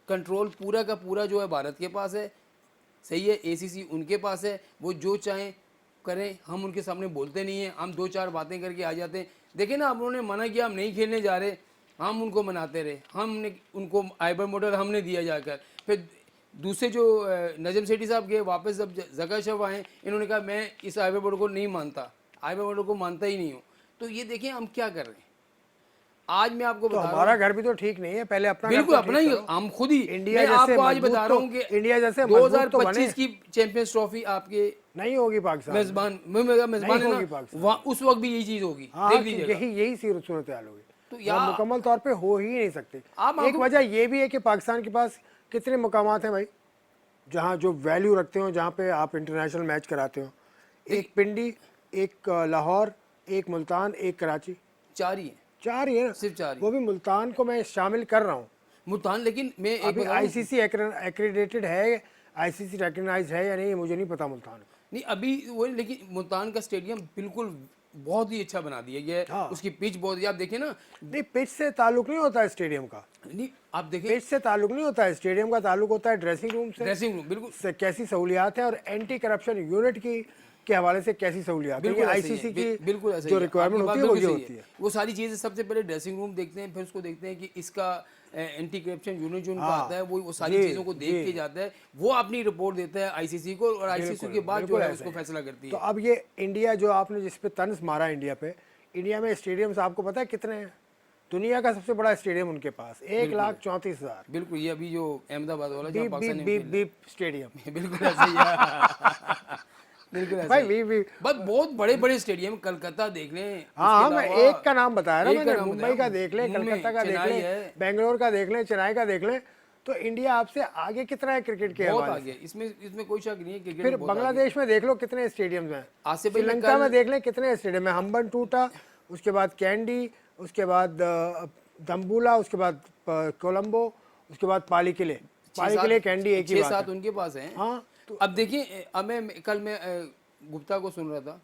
कंट्रोल पूरा का पूरा जो है भारत के पास है, सही है, एसीसी उनके पास है, वो जो चाहें करें, हम उनके सामने बोलते नहीं हैं, हम 2-4 बातें करके आ जाते हैं। देखिए ना, अब उन्होंने मना किया, हम नहीं खेलने जा रहे, हम उनको मनाते रहे, हमने उनको आइबर मोटर हमने दिया जाकर। फिर दूसरे जो नजम सेठी साहब गए वापस, जब जका शव आए, इन्होंने कहा मैं इस आइबर मोटर को नहीं मानता, आइबर मोटर को मानता ही नहीं हूँ। तो ये देखिए हम क्या कर रहे हैं। आज मैं आपको तो बता रहा हमारा घर भी तो ठीक नहीं है, पहले अपना घर बिल्कुल तो अपना ठीक ही, करो। हम खुद ही, इंडिया मैं जैसे आपको आज मजबूत बता रहा हूँ कि इंडिया जैसे मजबूत तो बने। 2025 की चैंपियंस ट्रॉफी आपके नहीं होगी पाकिस्तान में। मेजबान मेजबान है होगी ना, पाकिस्तान। वहाँ उस वक्त भी यही चीज़ होगी, हाँ, देख लीजिएगा। यही सूरत हाल होगी। तो तो यार मुकम्मल तौर पे हो ही नहीं सकती। आप एक वजह ये भी है कि पाकिस्तान के पास कितने मुकामात हैं भाई, जहाँ जो वैल्यू रखते हो, जहाँ पे आप इंटरनेशनल मैच कराते हो। एक पिंडी, एक लाहौर, एक मुल्तान, एक कराची, 4 ही है, 4 ही है ना। सिर्फ 4 ही। वो भी मुल्तान को मैं शामिल कर रहा हूँ। मुल्तान, लेकिन मैं एक अभी बताऊं, आईसीसी एक्रेडिटेड है, आईसीसी रिकग्नाइज है या नहीं, मुझे नहीं पता मुल्तान का। नहीं अभी वो, लेकिन मुल्तान का स्टेडियम बिल्कुल बहुत ही अच्छा बना दिया गया है। हाँ। उसकी पिच बहुत, आप देखें ना, नहीं, पिच से ताल्लुक नहीं होता है स्टेडियम का। नहीं आप देखें, पिच से ताल्लुक नहीं होता है, स्टेडियम का ताल्लुक होता है ड्रेसिंग रूम से, ड्रेसिंग रूम बिल्कुल कैसी सहूलियात है, और एंटी करप्शन यूनिट की के हवाले से कैसी सहूलियात है। ये बिल्कुल ऐसे ही आईसीसी है, की बिल्कुल ऐसे जो ही है। रिक्वायरमेंट आपकी बात होती है वो ये बिल्कुल सही होती है। वो सारी चीज़ें सबसे पहले ड्रेसिंग रूम देखते हैं, फिर उसको देखते हैं कि इसका एंटी करप्शन यूनिट जो उनका हाँ, आता है वो सारी जी, चीज़ों को देख जी। के जाता है, वो अपनी रिपोर्ट देता है आईसीसी को, और आईसीसी के बाद जो बिल्कुल है ऐसा उसको ही। फैसला करती तो है। अब ये इंडिया जो आपने जिस पे तंज मारा इंडिया पे, इंडिया में स्टेडियम्स आपको पता है कितने हैं? दुनिया का सबसे बड़ा स्टेडियम उनके पास 1,34,000। बिल्कुल, ये अभी जो अहमदाबाद वाला जो बीप पाकिस्तान बीप ने बीप बीप स्टेडियम। बिल्कुल ऐसे ही है। बिल्कुल ऐसे भाई ही। Beep beep. बस बहुत बड़े बड़े स्टेडियम, कलकत्ता देख लें, हाँ, उसके मैं अलावा एक का नाम बताया ना एक का मैंने, नाम मुंबई बताया, का देख लें, मुंबई, कलकत्ता का देख चेन्नई लें, है, बेंगलोर का देख लें, चेन्नई का देख लें। तो इंडिया आपसे आगे कितना है क्रिकेट के बहुत हवाले आगे, से? इसमें कोई शक नहीं है, क्रिकेट फिर में बहुत आगे। बांग्लादेश में देख लो कितने स्टेडियम्स हैं, आसिफ भाई, मैं श्रीलंका कल- में देख लें कितने स्टेडियम है, हम्बन टूटा, उसके बाद कैंडी, उसके बाद दम्बुला, उसके बाद कोलंबो, उसके बाद पाली किले कैंडी एक ही बात 6-7 है। उनके पास हैं। हाँ, तो अब देखिए, अब मैं कल मैं गुप्ता को सुन रहा था,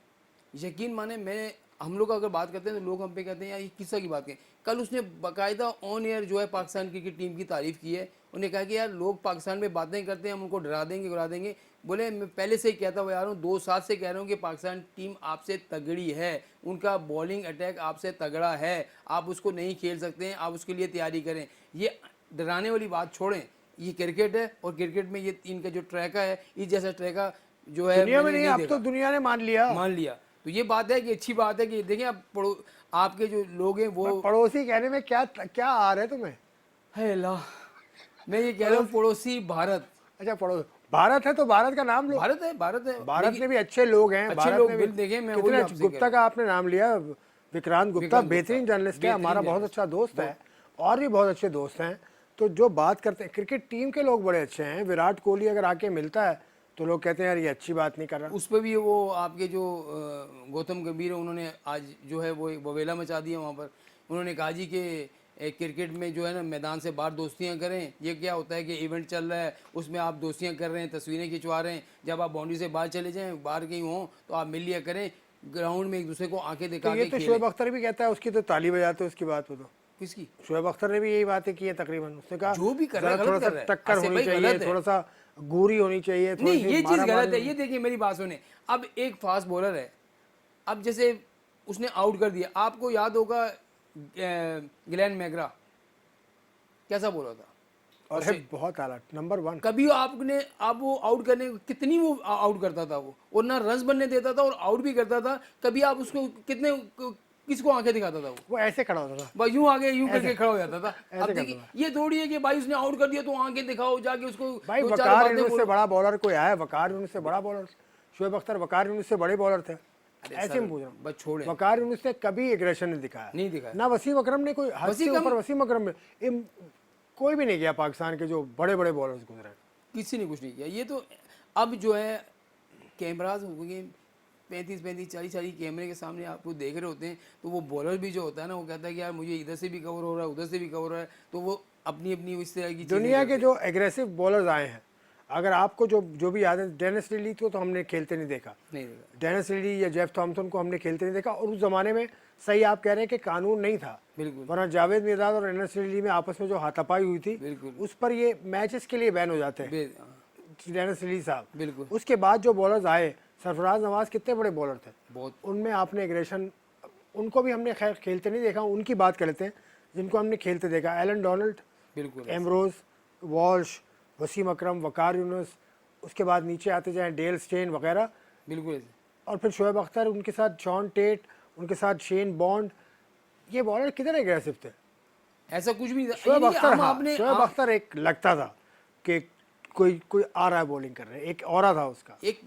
यकीन माने मैं हम लोग अगर बात करते हैं तो लोग हम पे कहते हैं यार ये किस्सा की बात करें। कल उसने बाकायदा ऑन एयर जो है पाकिस्तान क्रिकेट टीम की तारीफ़ की है। उन्हें कहा कि यार लोग पाकिस्तान में बातें करते हैं हम उनको डरा देंगे उड़ा देंगे। बोले मैं पहले से ही कहता हुआ आ रहा हूँ 2 साल से कह रहा हूँ कि पाकिस्तान टीम आपसे तगड़ी है, उनका बॉलिंग अटैक आपसे तगड़ा है, आप उसको नहीं खेल सकते हैं, आप उसके लिए तैयारी करें। ये डराने वाली बात छोड़ें, ये क्रिकेट है और क्रिकेट में ये इनका जो ट्रैका है इस जैसा ट्रैका जो है दुनिया में मैंने नहीं, अब तो देखा। दुनिया ने मान लिया। मान लिया तो ये बात है कि अच्छी बात है कि देखें आप आपके जो लोग हैं वो पड़ोसी कहने में क्या क्या आ रहा है तुम्हें? है अल्लाह, मैं ये कह रहा हूँ पड़ोसी भारत। अच्छा पड़ोस भारत है तो भारत का नाम लो। भारत है, भारत है, भारत में भी अच्छे लोग हैं, अच्छे भारत लोग में भी बिल देखें। मैं वही कितने आपसे कह गुप्ता रहा का आपने नाम लिया, विक्रांत गुप्ता विक्रांत बेहतरीन गुप्ता, जर्नलिस्ट है, बेहतरीन हमारा बहुत जर्नलिस्ट, अच्छा दोस्त है और भी बहुत अच्छे दोस्त हैं। तो जो बात करते हैं क्रिकेट टीम के लोग बड़े अच्छे हैं। विराट कोहली अगर आके मिलता है तो लोग कहते हैं यार ये अच्छी बात नहीं कर रहा। उस पर भी वो आपके जो गौतम गंभीर है उन्होंने आज जो है वो एक बवेला मचा दिया वहाँ पर। उन्होंने कहा जी कि क्रिकेट में जो है ना मैदान से बाहर दोस्तियाँ करें। ये क्या होता है कि इवेंट चल रहा है उसमें आप दोस्तियाँ कर रहे हैं, तस्वीरें खिंचवा रहे हैं, जब आप बाउंड्री से बाहर चले जाएँ, बाहर कहीं हों तो आप मिल लिया करें, ग्राउंड में एक दूसरे को आंखें तो दिखा ये के तो खेलें। शोएब अख्तर भी कहता है, उसकी तो ताली बजाते हो उसकी बात हो। तो किसकी? शोएब अख्तर ने भी यही बातें की है तकरीबन। उसने कहा जो भी कर रहा है जरा गलत थोड़ा कर सा रहा है। टक्कर आसिफ होनी भाई चाहिए, गलत है। थोड़ा सा गोरी होनी चाहिए, थोड़ी नहीं सी ये चीज़ मारा गलत मारी है। ये देखिए मेरी बात सुने, अब एक फास्ट बॉलर है, अब जैसे उसने आउट कर दिया, आपको याद होगा ग्लेन मैकग्रा कैसा बोला था, और है बहुत आला नंबर 1। कभी आपने आप वो आउट करने कितनी वो आउट करता था वो, और ना रन बनने देता था और आउट भी करता था। कभी आप उसको कितने किसको आंखें दिखाता था वो ऐसे खड़ा होता था, भाई, यूं आगे यूं करके खड़ा हो जाता था। अब ऐसे देखिए करता ये थोड़ी है कि भाई उसने आउट कर दिया तो आंखें दिखाओ जाके उसको भाई। दो चार वकार बातें यूनुस से बोलो। बड़ा बॉलर कोई आया? वकार यूनुस से बड़ा बॉलर शोएब अख्तर वकार यूनुस से बड़े बॉलर थे। ऐसे में पूछ रहा हूँ, बस छोड़े, वकार यूनुस ने कभी एग्रेशन नहीं दिखाया, नहीं दिखाया। ना वसीम अकरम ने, कोई हद से ऊपर वसीम अकरम ने कोई भी नहीं किया। पाकिस्तान के जो बड़े बड़े बॉलर्स गुजरे किसी ने कुछ नहीं किया। ये तो अब जो है कैमराज हो गए 35 40 कैमरे के सामने आपको देख रहे होते हैं, तो वो बॉलर भी जो होता है ना वो कहता है कि यार मुझे इधर से भी कवर हो रहा है उधर से भी कवर हो रहा है, तो वो अपनी अपनी इस तरह की चीज़ें दुनिया के करते जो एग्रेसिव बॉलर्स आए हैं। अगर आपको जो भी याद है, डेनिस लिली को तो हमने खेलते नहीं देखा, हैं। नहीं देखा, डेनिस लिली या जेफ थॉमसन को हमने खेलते नहीं देखा। और उस ज़माने में सही आप कह रहे हैं कि कानून नहीं था, बिल्कुल वरना जावेद मिर्जाद और डेनिस लिली में आपस में जो हाथापाई हुई थी बिल्कुल उस पर ये मैचेस के लिए बैन हो जाते हैं डेनिस लिली साहब। बिल्कुल उसके बाद जो बॉलर्स आए, सरफराज नवाज कितने बड़े बॉलर थे, बहुत उनमें आपने एग्रेशन, उनको भी हमने खैर खेलते नहीं देखा। उनकी बात कर लेते हैं जिनको हमने खेलते देखा। एलन डोनाल्ड, बिल्कुल एमरोज, वॉल्श, वसीम अकरम, वकार यूनुस, उसके बाद नीचे आते जाएं डेल स्टेन वगैरह, बिल्कुल और फिर शोएब अख्तर, उनके साथ शॉन टेट, उनके साथ शेन बॉन्ड। ये बॉलर कितने एग्रेसिव थे। ऐसा कुछ भी नहीं था। शोएब ये अख्तर, हम हाँ, आपने शोएब अख्तर एक लगता था कि कोई आ रहा है बॉलिंग कर रहे हैं, एक ऑरा था उसका। एक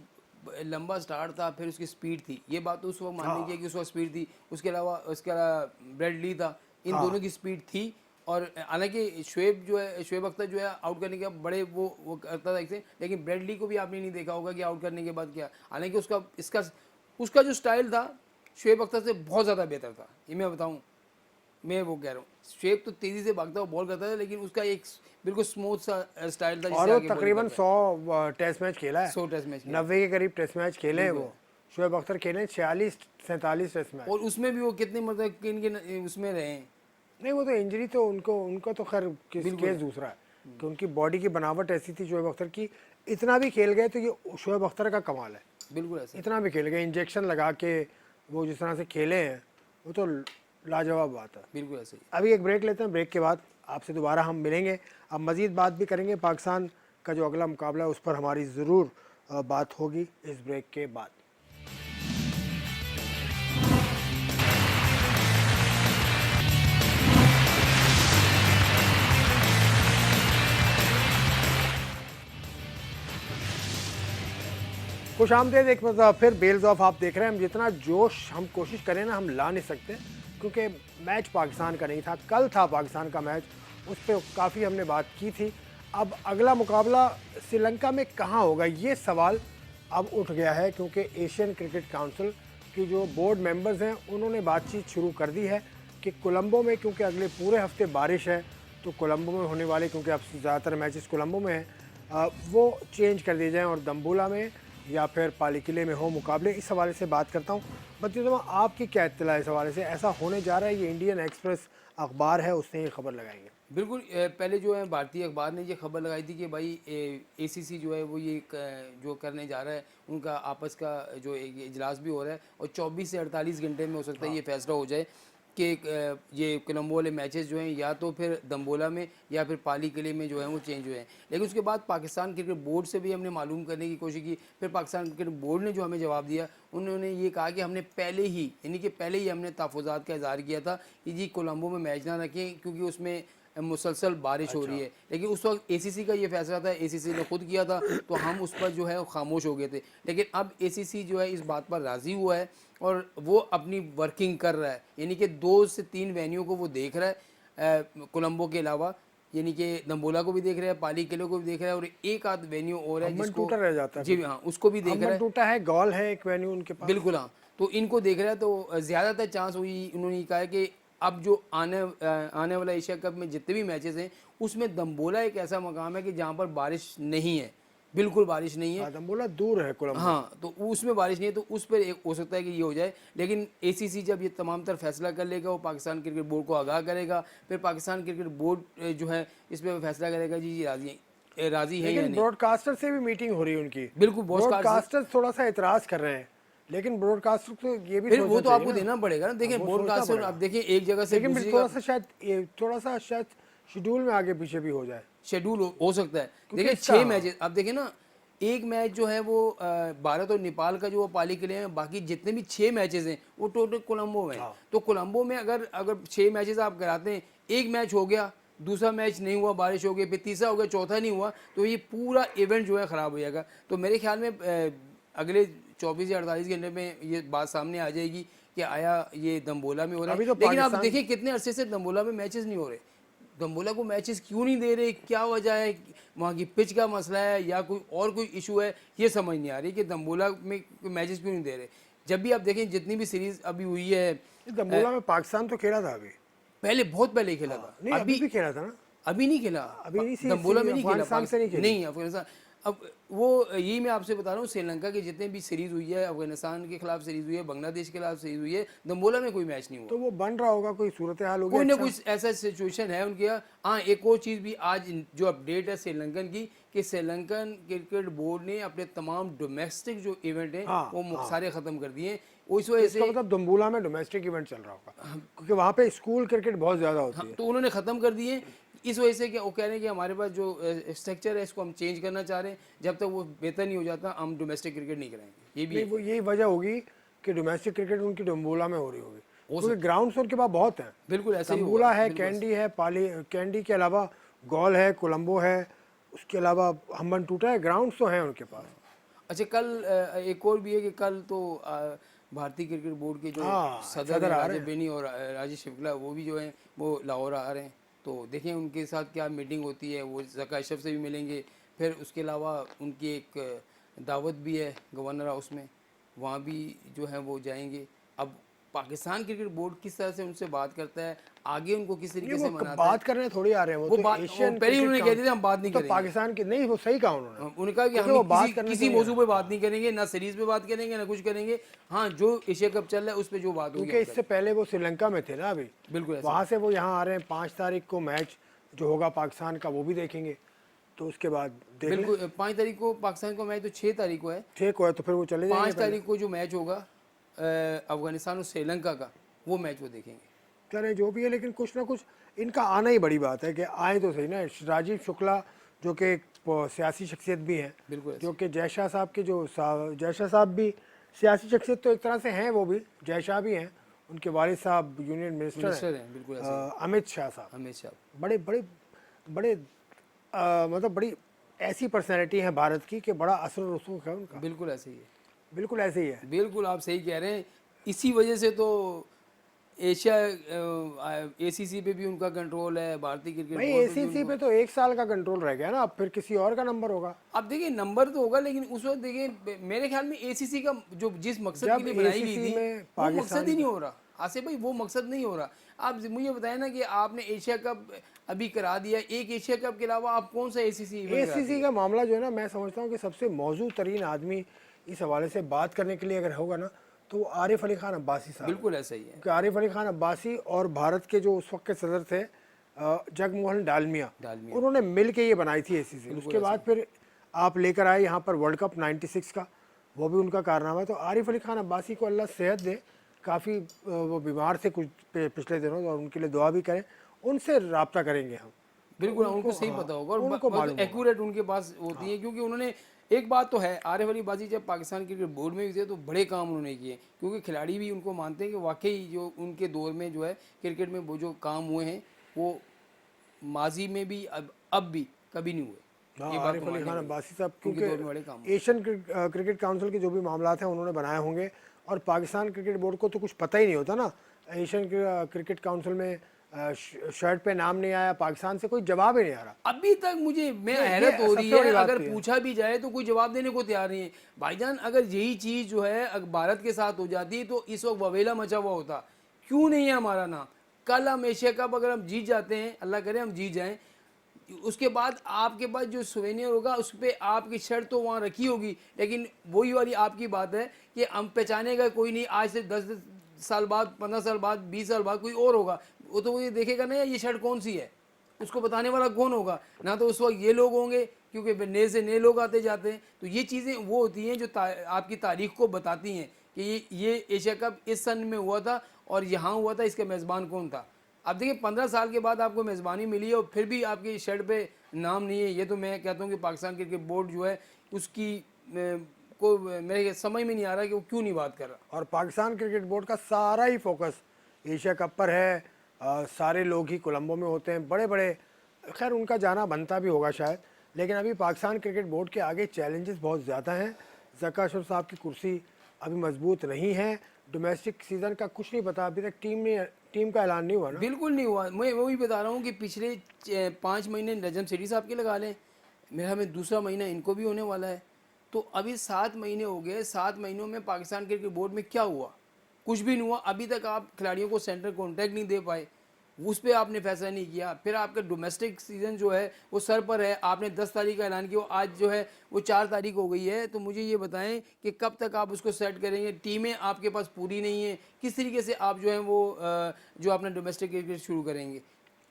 लंबा स्टार्ट था, फिर उसकी स्पीड थी, ये बात तो उस वक्त मानने की है कि उस वक्त स्पीड थी। उसके अलावा ब्रेड ली था, इन दोनों की स्पीड थी। और हालांकि शोएब अख्तर जो है आउट करने के बड़े वो करता था इससे, लेकिन ब्रेड ली को भी आपने नहीं देखा होगा कि आउट करने के बाद क्या। हालांकि उसका जो स्टाइल था शोएब अख्तर से बहुत ज़्यादा बेहतर था। ये मैं बताऊँ, मैं वो कह रहा हूँ, शोएब तो तेज़ी से भागता हुआ बॉल करता था, लेकिन उसका एक बिल्कुल स्मूथ सा स्टाइल था। और वो तकरीबन 100 टेस्ट मैच खेला है, 100 टेस्ट मैच 90 के करीब टेस्ट मैच खेले हैं वो। शोएब अख्तर खेले 46-47 टेस्ट मैच, और उसमें भी वो कितने मतलब किन उसमें रहे हैं। नहीं वो तो इंजरी तो उनको तो खैर केस दूसरा है कि उनकी बॉडी की बनावट ऐसी थी शोएब अख्तर की। इतना भी खेल गए तो ये शोएब अख्तर का कमाल है, बिल्कुल ऐसा इतना भी खेल गए, इंजेक्शन लगा के वो जिस तरह से खेले हैं वो तो लाजवाब बात है। बिल्कुल ऐसे ही। अभी एक ब्रेक लेते हैं, ब्रेक के बाद आपसे दोबारा हम मिलेंगे। अब मज़ीद बात भी करेंगे, पाकिस्तान का जो अगला मुकाबला है उस पर हमारी ज़रूर बात होगी इस ब्रेक के बाद। खुश आमदेद एक मतलब फिर बेल्स ऑफ आप देख रहे हैं। हम जितना जोश हम कोशिश करें ना हम ला नहीं सकते, क्योंकि मैच पाकिस्तान का नहीं था, कल था पाकिस्तान का मैच, उस पर काफ़ी हमने बात की थी। अब अगला मुकाबला श्रीलंका में कहाँ होगा ये सवाल अब उठ गया है, क्योंकि एशियन क्रिकेट काउंसिल की जो बोर्ड मेंबर्स हैं उन्होंने बातचीत शुरू कर दी है कि कोलंबो में, क्योंकि अगले पूरे हफ्ते बारिश है तो कोलंबो में होने वाले, क्योंकि अब ज़्यादातर मैचेस कोलंबो में हैं, वो चेंज कर दिए जाएँ और दम्बुला में या फिर पाली किले में हो मुकाबले, इस हवाले से बात करता हूँ। बच्चों आपकी क्या इत्तला है इस हवाले से? ऐसा होने जा रहा है, ये इंडियन एक्सप्रेस अखबार है उसने ये खबर लगाई है। बिल्कुल पहले जो है भारतीय अखबार ने ये खबर लगाई थी कि भाई एसीसी जो है वो ये जो करने जा रहा है, उनका आपस का जो एक इजलास भी हो रहा है और 24 से 48 घंटे में हो सकता है ये फैसला हो जाए कि ये कोलंबो वाले मैचेस जो हैं या तो फिर दम्बोला में या फिर पाली किले में जो है वो चेंज हुए हैं। लेकिन उसके बाद पाकिस्तान क्रिकेट बोर्ड से भी हमने मालूम करने की कोशिश की, फिर पाकिस्तान क्रिकेट बोर्ड ने जो हमें जवाब दिया, उन्होंने ये कहा कि हमने पहले ही यानी कि पहले ही हमने तहफ़्फ़ुज़ात का इज़हार किया था कि जी कोलंबो में मैच ना रखें क्योंकि उसमें मुसलसल बारिश हो रही है। लेकिन उस वक्त एसीसी का ये फैसला था, एसीसी ने खुद किया था, तो हम उस पर जो है वो खामोश हो गए थे। लेकिन अब एसीसी जो है इस बात पर राज़ी हुआ है और वो अपनी वर्किंग कर रहा है, यानी कि 2 से 3 वेन्यू को वो देख रहा है कोलंबो के अलावा, यानी कि दम्बोला को भी देख रहा है, पाली किले को भी देख रहा है और एक आध वेन्यू और है जिसको टूटा रह जाता है। जी हाँ, उसको भी देख रहा है। टूटा है, गॉल है एक वेन्यू उनके पास। बिल्कुल हाँ, तो इनको देख रहा है। तो ज़्यादातर चांस हुई, उन्होंने कहा है कि अब जो आने वाला एशिया कप में जितने भी मैचेस हैं उसमें दम्बोला एक ऐसा मकाम है कि जहाँ पर बारिश नहीं है, बिल्कुल बारिश नहीं है। दम्बोला दूर है कोलंबो। हाँ, तो उसमें बारिश नहीं है, तो उस पर एक हो सकता है कि ये हो जाए। लेकिन एसीसी जब ये तमाम तर फैसला कर लेगा, वो पाकिस्तान क्रिकेट बोर्ड को आगाह करेगा, फिर पाकिस्तान क्रिकेट बोर्ड जो है इस पर फैसला करेगा जी राजी है या नहीं। ब्रॉडकास्टर से भी मीटिंग हो रही है उनकी। बिल्कुल, ब्रॉडकास्टर थोड़ा सा एतराज कर रहे हैं, लेकिन ब्रॉडकास्टर तो ये भी फिर वो तो आपको देना पड़ेगा ना। देखिए ब्रॉडकास्टर आप देखिए एक जगह से लेकिन थोड़ा सा शायद शेड्यूल में आगे पीछे भी हो जाए। शेड्यूल हो सकता है। देखिए 6 मैचेस आप देखिए ना, एक मैच जो है वो भारत और नेपाल का जो पाली किले में, बाकी जितने भी 6 मैचेस हैं वो टोटल कोलंबो में है। तो कोलंबो में अगर 6 मैचेस आप कराते हैं, एक मैच हो गया, दूसरा मैच नहीं हुआ, बारिश हो गई, फिर तीसरा हो गया, चौथा नहीं हुआ, तो ये पूरा इवेंट जो है ख़राब हो जाएगा। तो मेरे ख्याल में अगले 24 या 48 घंटे में ये बात सामने आ जाएगी कि आया ये दम्बोला में हो रहा है। लेकिन आप देखिए कितने अरसे से दम्बोला में मैचेस नहीं हो रहे। दम्बोला को मैचेस क्यों नहीं दे रहे, क्या वजह है? वहाँ की पिच का मसला है या कोई इशू है, ये समझ नहीं आ रही कि दम्बोला में मैचेस क्यों नहीं दे रहे। जब भी आप देखें जितनी भी सीरीज अभी हुई है, दम्बोला में पाकिस्तान तो खेला था अभी, पहले बहुत पहले ही खेला था। नहीं अभी भी खेला था ना। अभी नहीं खेला, अभी नहीं, दम्बोला में नहीं खेला, नहीं अफगानिस्तान। अब वो यही मैं आपसे बता रहा हूँ, श्रीलंका की जितने भी सीरीज हुई है, अफगानिस्तान के खिलाफ सीरीज हुई है, बांग्लादेश के खिलाफ सीरीज हुई है, दम्बोला में कोई मैच नहीं हुआ। तो वो बन रहा होगा, कोई सूरत हाल होगी, कोई ना कोई ऐसा सिचुएशन है उनके यहाँ। हाँ, एक और चीज़ भी आज जो अपडेट है श्रीलंकन की, कि श्रीलंकन क्रिकेट बोर्ड ने अपने तमाम डोमेस्टिक जो इवेंट हैं वो सारे ख़त्म कर दिए हैं। उस वजह से मतलब दम्बोला में डोमेस्टिक इवेंट चल रहा होगा, क्योंकि वहाँ पे स्कूल क्रिकेट बहुत ज़्यादा होती है। तो उन्होंने ख़त्म कर दिए। इस वजह से क्या वो कह रहे हैं कि हमारे पास जो स्ट्रक्चर है इसको हम चेंज करना चाह रहे हैं, जब तक वो बेहतर नहीं हो जाता हम डोमेस्टिक क्रिकेट नहीं कराएंगे। ये भी वो यही वजह होगी कि डोमेस्टिक क्रिकेट उनकी दम्बोला में हो रही होगी, क्योंकि ग्राउंड्स उनके पास बहुत हैं। बिल्कुल ऐसे ही दम्बोला है, कैंडी है, कैंडी के अलावा गॉल है, कोलंबो है, उसके अलावा हम्बन टूटा है, ग्राउंड्स तो हैं उनके पास। अच्छा, कल एक और भी है कि कल तो भारतीय क्रिकेट बोर्ड के जो सदर हैं राजीव बेनी और राजेश शुक्ला, वो भी जो हैं वो लाहौर आ रहे हैं। तो देखें उनके साथ क्या मीटिंग होती है, वो ज़का अशरफ से भी मिलेंगे। फिर उसके अलावा उनकी एक दावत भी है गवर्नर हाउस में, वहाँ भी जो है वो जाएंगे। अब पाकिस्तान क्रिकेट बोर्ड किस तरह से उनसे बात करता है, आगे उनको किस तरीके से मनाता है, बात करने थोड़ी आ रहे हैं। वो तो एशियन पहले उन्होंने कह दिया था हम बात नहीं करेंगे। पाकिस्तान की नहीं, वो सही कहा उन्होंने कहा कि हम किसी मौजू पे बात नहीं करेंगे, ना सीरीज पे बात करेंगे, ना कुछ करेंगे। हाँ, जो एशिया कप चल रहा है उस पर जो बात होगी। क्योंकि इससे पहले वो श्रीलंका में थे ना अभी, बिल्कुल वहाँ से वो यहाँ आ रहे हैं। 5 तारीख को मैच जो होगा पाकिस्तान का वो भी देखेंगे, तो उसके बाद बिल्कुल 5 तारीख को पाकिस्तान का मैच तो 6 तारीख को है। 6 को है, तो फिर वो चले जाएंगे। 5 तारीख को जो मैच होगा अफगानिस्तान और श्रीलंका का, वो मैच वो देखेंगे। चले जो भी है, लेकिन कुछ ना कुछ इनका आना ही बड़ी बात है कि आए तो सही ना। राजीव शुक्ला जो कि सियासी शख्सियत भी हैं, बिल्कुल, जो कि जय शाह साहब के जय शाह साहब भी सियासी शख्सियत तो एक तरह से हैं, वो भी जय शाह भी हैं, उनके वालिद साहब यूनियन मिनिस्टर हैं। बिल्कुल अमित शाह साहब, अमित शाह बड़े बड़े बड़े मतलब बड़ी ऐसी पर्सनैलिटी है भारत की कि बड़ा असर और रसूख है उनका। बिल्कुल ऐसे ही है, बिल्कुल ऐसे ही है। बिल्कुल आप सही कह रहे हैं। इसी वजह से तो एशिया एसीसी पे भी उनका कंट्रोल है, भारतीय क्रिकेट भाई एसीसी पे तो 1 साल का कंट्रोल रह गया ना, अब फिर किसी और का नंबर होगा। अब देखिए नंबर तो होगा, लेकिन उस वक्त देखिए मेरे ख्याल में एसीसी का जो जिस मकसद के लिए बनाई गई थी वो मकसद ही नहीं हो रहा। आसिफ भाई वो मकसद नहीं हो रहा। आप मुझे बताएं ना कि आपने एशिया कप अभी करा दिया, एक एशिया कप के अलावा आप कौन सा एसीसी का मामला जो है ना, मैं समझता हूँ कि सबसे मौजूद तरीन आदमी इस हवाले से बात करने के लिए अगर होगा ना तो वो आरिफ अली खान अब्बासी साहब। बिल्कुल ऐसा ही है। क्योंकि आरिफ अली खान अब्बासी और भारत के जो उस वक्त के सदर थे जगमोहन डालमिया, उन्होंने मिल के ये बनाई थी ACC। उसके बाद फिर आप लेकर आए यहाँ पर वर्ल्ड कप 96 का, वो भी उनका कारनामा है। तो आरिफ अली खान अब्बासी को अल्लाह सेहत दे, काफ़ी वो बीमार थे कुछ पिछले दिनों, और उनके लिए दुआ भी करें। उनसे रब्ता करेंगे हम। बिल्कुल उनको सही पता होगा और बहुत एक्यूरेट उनके पास होती है, क्योंकि उन्होंने एक बात तो है, आरिफ अली बाजी जब पाकिस्तान क्रिकेट बोर्ड में भी थे तो बड़े काम उन्होंने किए, क्योंकि खिलाड़ी भी उनको मानते हैं कि वाकई जो उनके दौर में जो है क्रिकेट में वो जो काम हुए हैं वो माजी में भी अब भी कभी नहीं हुए। ये आरिफ अली खान अब्बासी साहब क्योंकि एशियन क्रिकेट काउंसिल के जो भी मामला हैं उन्होंने बनाए होंगे, और पाकिस्तान क्रिकेट बोर्ड को तो कुछ पता ही नहीं होता ना। एशियन क्रिकेट काउंसिल में शर्ट पे नाम नहीं आया, पाकिस्तान से कोई जवाब ही नहीं आ रहा अभी तक। मैं हैरत हो रही है, अगर पूछा भी जाए तो कोई जवाब देने को तैयार नहीं है। भाईजान अगर यही चीज़ जो है भारत के साथ हो जाती तो इस वक्त ववेला मचा हुआ होता। क्यों नहीं है हमारा नाम? कल हम एशिया कप अगर हम जीत जाते हैं, अल्लाह करे हम जीत जाएं, उसके बाद आपके पास जो सुवेनियर होगा उस पर आपकी शर्ट तो वहाँ रखी होगी, लेकिन वही वाली आपकी बात है कि हम पहचानेगा कोई नहीं। आज से 10 साल बाद, 15 साल बाद, 20 साल बाद कोई और होगा, वो तो ये देखेगा ना ये शर्ट कौन सी है, उसको बताने वाला कौन होगा? ना तो उस वक्त ये लोग होंगे, क्योंकि नए से नए लोग आते जाते हैं। तो ये चीज़ें वो होती हैं जो आपकी तारीख को बताती हैं कि ये एशिया कप इस सन में हुआ था और यहाँ हुआ था, इसका मेज़बान कौन था। अब देखिए 15 साल के बाद आपको मेज़बानी मिली है और फिर भी आपकी शर्ट पे नाम नहीं है। ये तो मैं कहता हूँ कि पाकिस्तान क्रिकेट बोर्ड जो है उसकी को मेरे समझ में नहीं आ रहा कि वो क्यों नहीं बात कर रहा। और पाकिस्तान क्रिकेट बोर्ड का सारा ही फोकस एशिया कप पर है। सारे लोग ही कोलंबो में होते हैं, बड़े बड़े, खैर उनका जाना बनता भी होगा शायद, लेकिन अभी पाकिस्तान क्रिकेट बोर्ड के आगे चैलेंजेस बहुत ज़्यादा हैं। ज़का अशरफ साहब की कुर्सी अभी मजबूत नहीं है, डोमेस्टिक सीज़न का कुछ नहीं पता, अभी तक टीम का ऐलान नहीं हुआ ना। बिल्कुल नहीं हुआ। मैं वही बता रहा हूँ कि पिछले 5 महीने नजम सेठी साहब के लगा लें, मेरा में दूसरा महीना इनको भी होने वाला है, तो अभी 7 महीने हो गए। 7 महीनों में पाकिस्तान क्रिकेट बोर्ड में क्या हुआ? कुछ भी नहीं हुआ। अभी तक आप खिलाड़ियों को सेंट्रल कॉन्ट्रैक्ट नहीं दे पाए, उस पर आपने फैसला नहीं किया। फिर आपका डोमेस्टिक सीज़न जो है वो सर पर है, आपने 10 तारीख का ऐलान किया, आज जो है वो 4 तारीख हो गई है। तो मुझे ये बताएं कि कब तक आप उसको सेट करेंगे? टीमें आपके पास पूरी नहीं है, किस तरीके से आप जो है वो जो अपना डोमेस्टिक क्रिकेट शुरू करेंगे?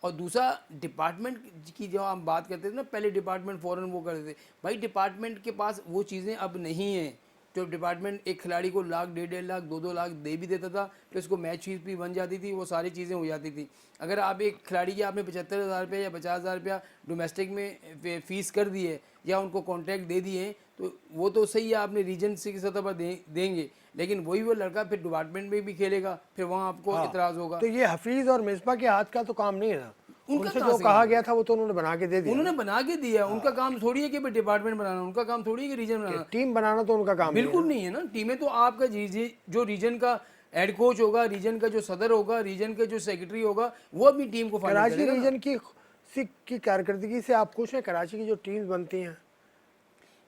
और दूसरा डिपार्टमेंट की जो हम बात करते थे ना, पहले डिपार्टमेंट फ़ौरन वो करते थे, भाई डिपार्टमेंट के पास वो चीज़ें अब नहीं हैं। जो डिपार्टमेंट एक खिलाड़ी को लाख, 1.5 लाख, 2-2 लाख दे भी देता था, फिर उसको मैच फीस भी बन जाती थी, वो सारी चीज़ें हो जाती थी। अगर आप एक खिलाड़ी की आपने 75,000 रुपये या 50,000 रुपया डोमेस्टिक में फ़ीस कर दी है या उनको कॉन्ट्रैक्ट दे दिए हैं, तो वो तो सही है, आपने रीजन की सतह पर देंगे, लेकिन वही वो लड़का फिर डिपार्टमेंट में भी खेलेगा, फिर वहाँ आपको इतराज़ होगा। तो ये हफीज़ और मिसबा के हाथ का तो काम नहीं है ना, उनसे जो कहा गया था वो तो उन्होंने बना के दे दिया। उन्होंने बना के दिया, उनका काम थोड़ी है कि भाई डिपार्टमेंट बनाना, उनका काम थोड़ी है कि रीजन बनाना। टीम बनाना तो उनका काम बिल्कुल नहीं है ना। टीमें तो आपका जो रीजन का हेड कोच होगा, रीजन का जो सदर होगा, रीजन का जो सेक्रेटरी होगा, वो अपनी टीम को फाइनल करेगा। कराची रीजन की कारकर्दगी से आप खुश हैं? कराची की जो टीम्स बनती हैं,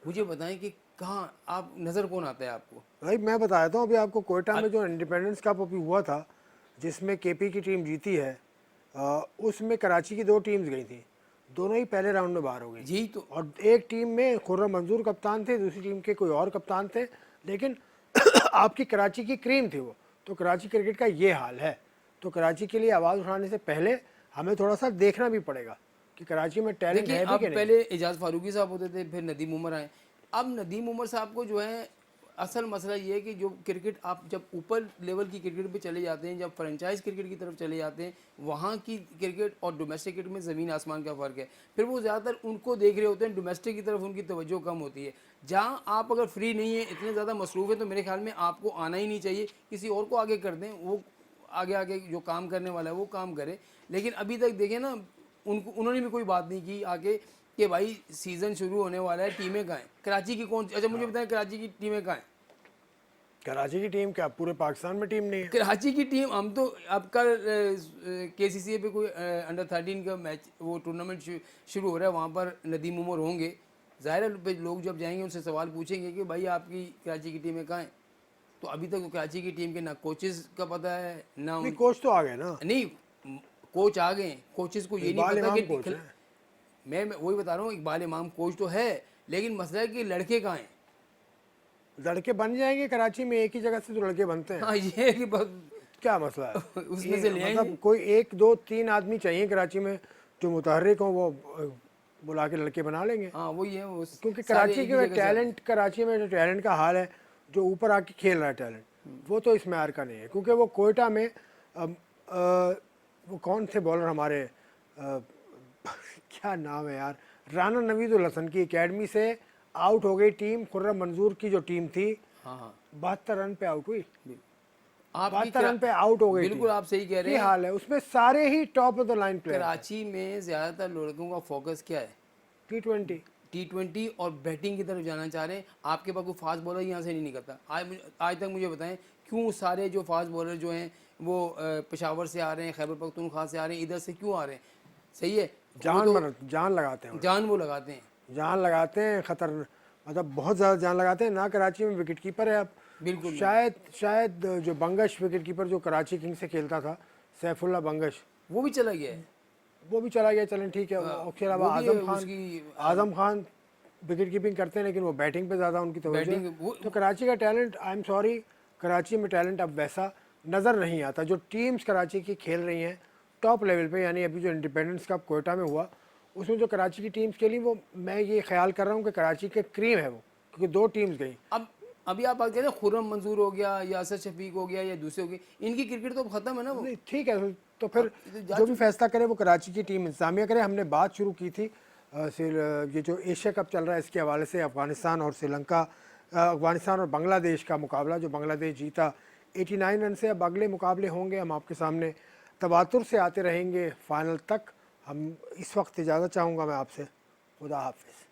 मुझे बताएं कि कहाँ आप नज़र कौन आता है आपको? भाई मैं बता देता हूँ, अभी आपको कोयटा में जो इंडिपेंडेंस कप अभी हुआ था जिसमें KP की टीम जीती है, उसमें कराची की 2 टीम्स गई थी, दोनों ही पहले राउंड में बाहर हो गई। यही तो। और एक टीम में खुर्रम मंजूर कप्तान थे, दूसरी टीम के कोई और कप्तान थे, लेकिन आपकी कराची की क्रीम थी वो। तो कराची क्रिकेट का ये हाल है। तो कराची के लिए आवाज़ उठाने से पहले हमें थोड़ा सा देखना भी पड़ेगा कि कराची में टैलेंट है भी कि नहीं। पहले एजाज फारूकी साहब होते थे, फिर नदीम उमर आए। अब नदीम उमर साहब को जो है, असल मसला ये है कि जो क्रिकेट आप जब ऊपर लेवल की क्रिकेट पे चले जाते हैं, जब फ्रेंचाइज क्रिकेट की तरफ चले जाते हैं, वहाँ की क्रिकेट और डोमेस्टिक क्रिकेट में ज़मीन आसमान का फ़र्क है। फिर वो ज़्यादातर उनको देख रहे होते हैं, डोमेस्टिक की तरफ उनकी तवज्जो कम होती है। जहाँ आप अगर फ्री नहीं है, इतने ज़्यादा मसरूफ़ है, तो मेरे ख्याल में आपको आना ही नहीं चाहिए, किसी और को आगे कर दें, वो आगे जो काम करने वाला है वो काम करे। लेकिन अभी तक देखें ना, उन्होंने भी कोई बात नहीं की आके कि भाई सीज़न शुरू होने वाला है, टीमें कहाँ हैं? कराची की कौन? अच्छा मुझे बताएं, कराची की टीमें कहाँ हैं? कराची की टीम क्या पूरे पाकिस्तान में टीम नहीं है? कराची की टीम, हम तो अब कल KCCA पे कोई अंडर 13 का मैच, वो टूर्नामेंट शुरू हो रहा है, वहाँ पर नदीम उमर होंगे। ज़ाहिर है लोग जब जाएंगे उनसे सवाल पूछेंगे कि भाई आपकी कराची की टीमें कहाँ हैं? तो अभी तक कराची की टीम के ना कोचेस का पता है ना कोच तो आ गए ना। नहीं, कोच आ गए, कोचेस को ये नहीं पता कि मैं वही बता रहा हूँ, इकबाल इमाम कोच तो है, लेकिन मसला है कि लड़के कहाँ हैं? लड़के बन जाएंगे कराची में, एक ही जगह से तो लड़के बनते हैं, हाँ ये है कि क्या मसला है? उसमें से ले मतलब आएंगे। कोई 1 2 3 आदमी चाहिए कराची में जो मुतहर्रिक हो, वो बुला के लड़के बना लेंगे। हाँ वही है वो क्योंकि सारे कराची एक के ही में जगह से आते हैं। टैलेंट, कराची में जो टैलेंट का हाल है, जो ऊपर आके खेल रहा है टैलेंट, वो तो इस मैार का नहीं है। क्योंकि वो कोयटा में वो कौन थे बॉलर हमारे, क्या नाम है यार, राना नवीद उल हसन की एकेडमी से आउट हो गई टीम। खुर्रम मंजूर की जो टीम थी, हाँ हाँ 72 रन पे आउट हुई, आपकी 72 रन पे आउट हो गई टीम। बिल्कुल आप सही कह रहे ये हैं। हाल है, उसमें सारे ही top of the line player. Karachi में ज़्यादातर लड़कों का फोकस क्या है? T20 T20 और बैटिंग की तरफ जाना चाह रहे हैं। आपके पास कोई फास्ट बॉलर यहाँ से नहीं निकलता। आज तक मुझे बताएं क्यों सारे जो फास्ट बॉलर जो हैं वो पेशावर से आ रहे हैं, खैबर पख्तूनख्वा से आ रहे हैं, इधर से क्यों आ रहे हैं? सही है, जान लगाते हैं, जान वो लगाते हैं। जान लगाते हैं, खतर मतलब बहुत ज़्यादा जान लगाते हैं ना। कराची में विकेट कीपर है अब, बिल्कुल शायद जो बंगश विकेट कीपर जो कराची किंग्स से खेलता था, सैफुल्ला बंगश, वो भी चला गया है। वो भी चला गया। चलें ठीक है। उसके अलावा वो भी आज़म खान विकेट कीपिंग करते हैं, लेकिन वो बैटिंग पे ज़्यादा उनकी तवज्जो है। तो कराची का talent, I am sorry, Karachi में टैलेंट अब वैसा नज़र नहीं आता। जो टीम्स कराची की खेल रही हैं टॉप लेवल पे, यानी अभी जो इंडिपेंडेंस कप कोयटा में हुआ, उसमें जो कराची की टीम्स खेली, वो मैं ये ख्याल कर रहा हूँ कि कराची के क्रीम है वो, क्योंकि 2 टीम्स गई। अब अभी आप बात करें खुर्रम मंजूर हो गया, यासर शफीक हो गया या दूसरे हो गए, इनकी क्रिकेट तो अब खत्म है ना वो। नहीं ठीक है, तो फिर जो भी फैसला करे वो कराची की टीम इंतजामिया करे। हमने बात शुरू की थी ये जो एशिया कप चल रहा है इसके हवाले से, अफ़गानिस्तान और श्रीलंका, अफ़गानिस्तान और बांग्लादेश का मुकाबला जो बांग्लादेश जीता 89 रन से। अब अगले मुकाबले होंगे, हम आपके सामने तवातुर से आते रहेंगे फाइनल तक। हम इस वक्त इजाज़त चाहूँगा मैं आपसे। खुदा हाफिज़।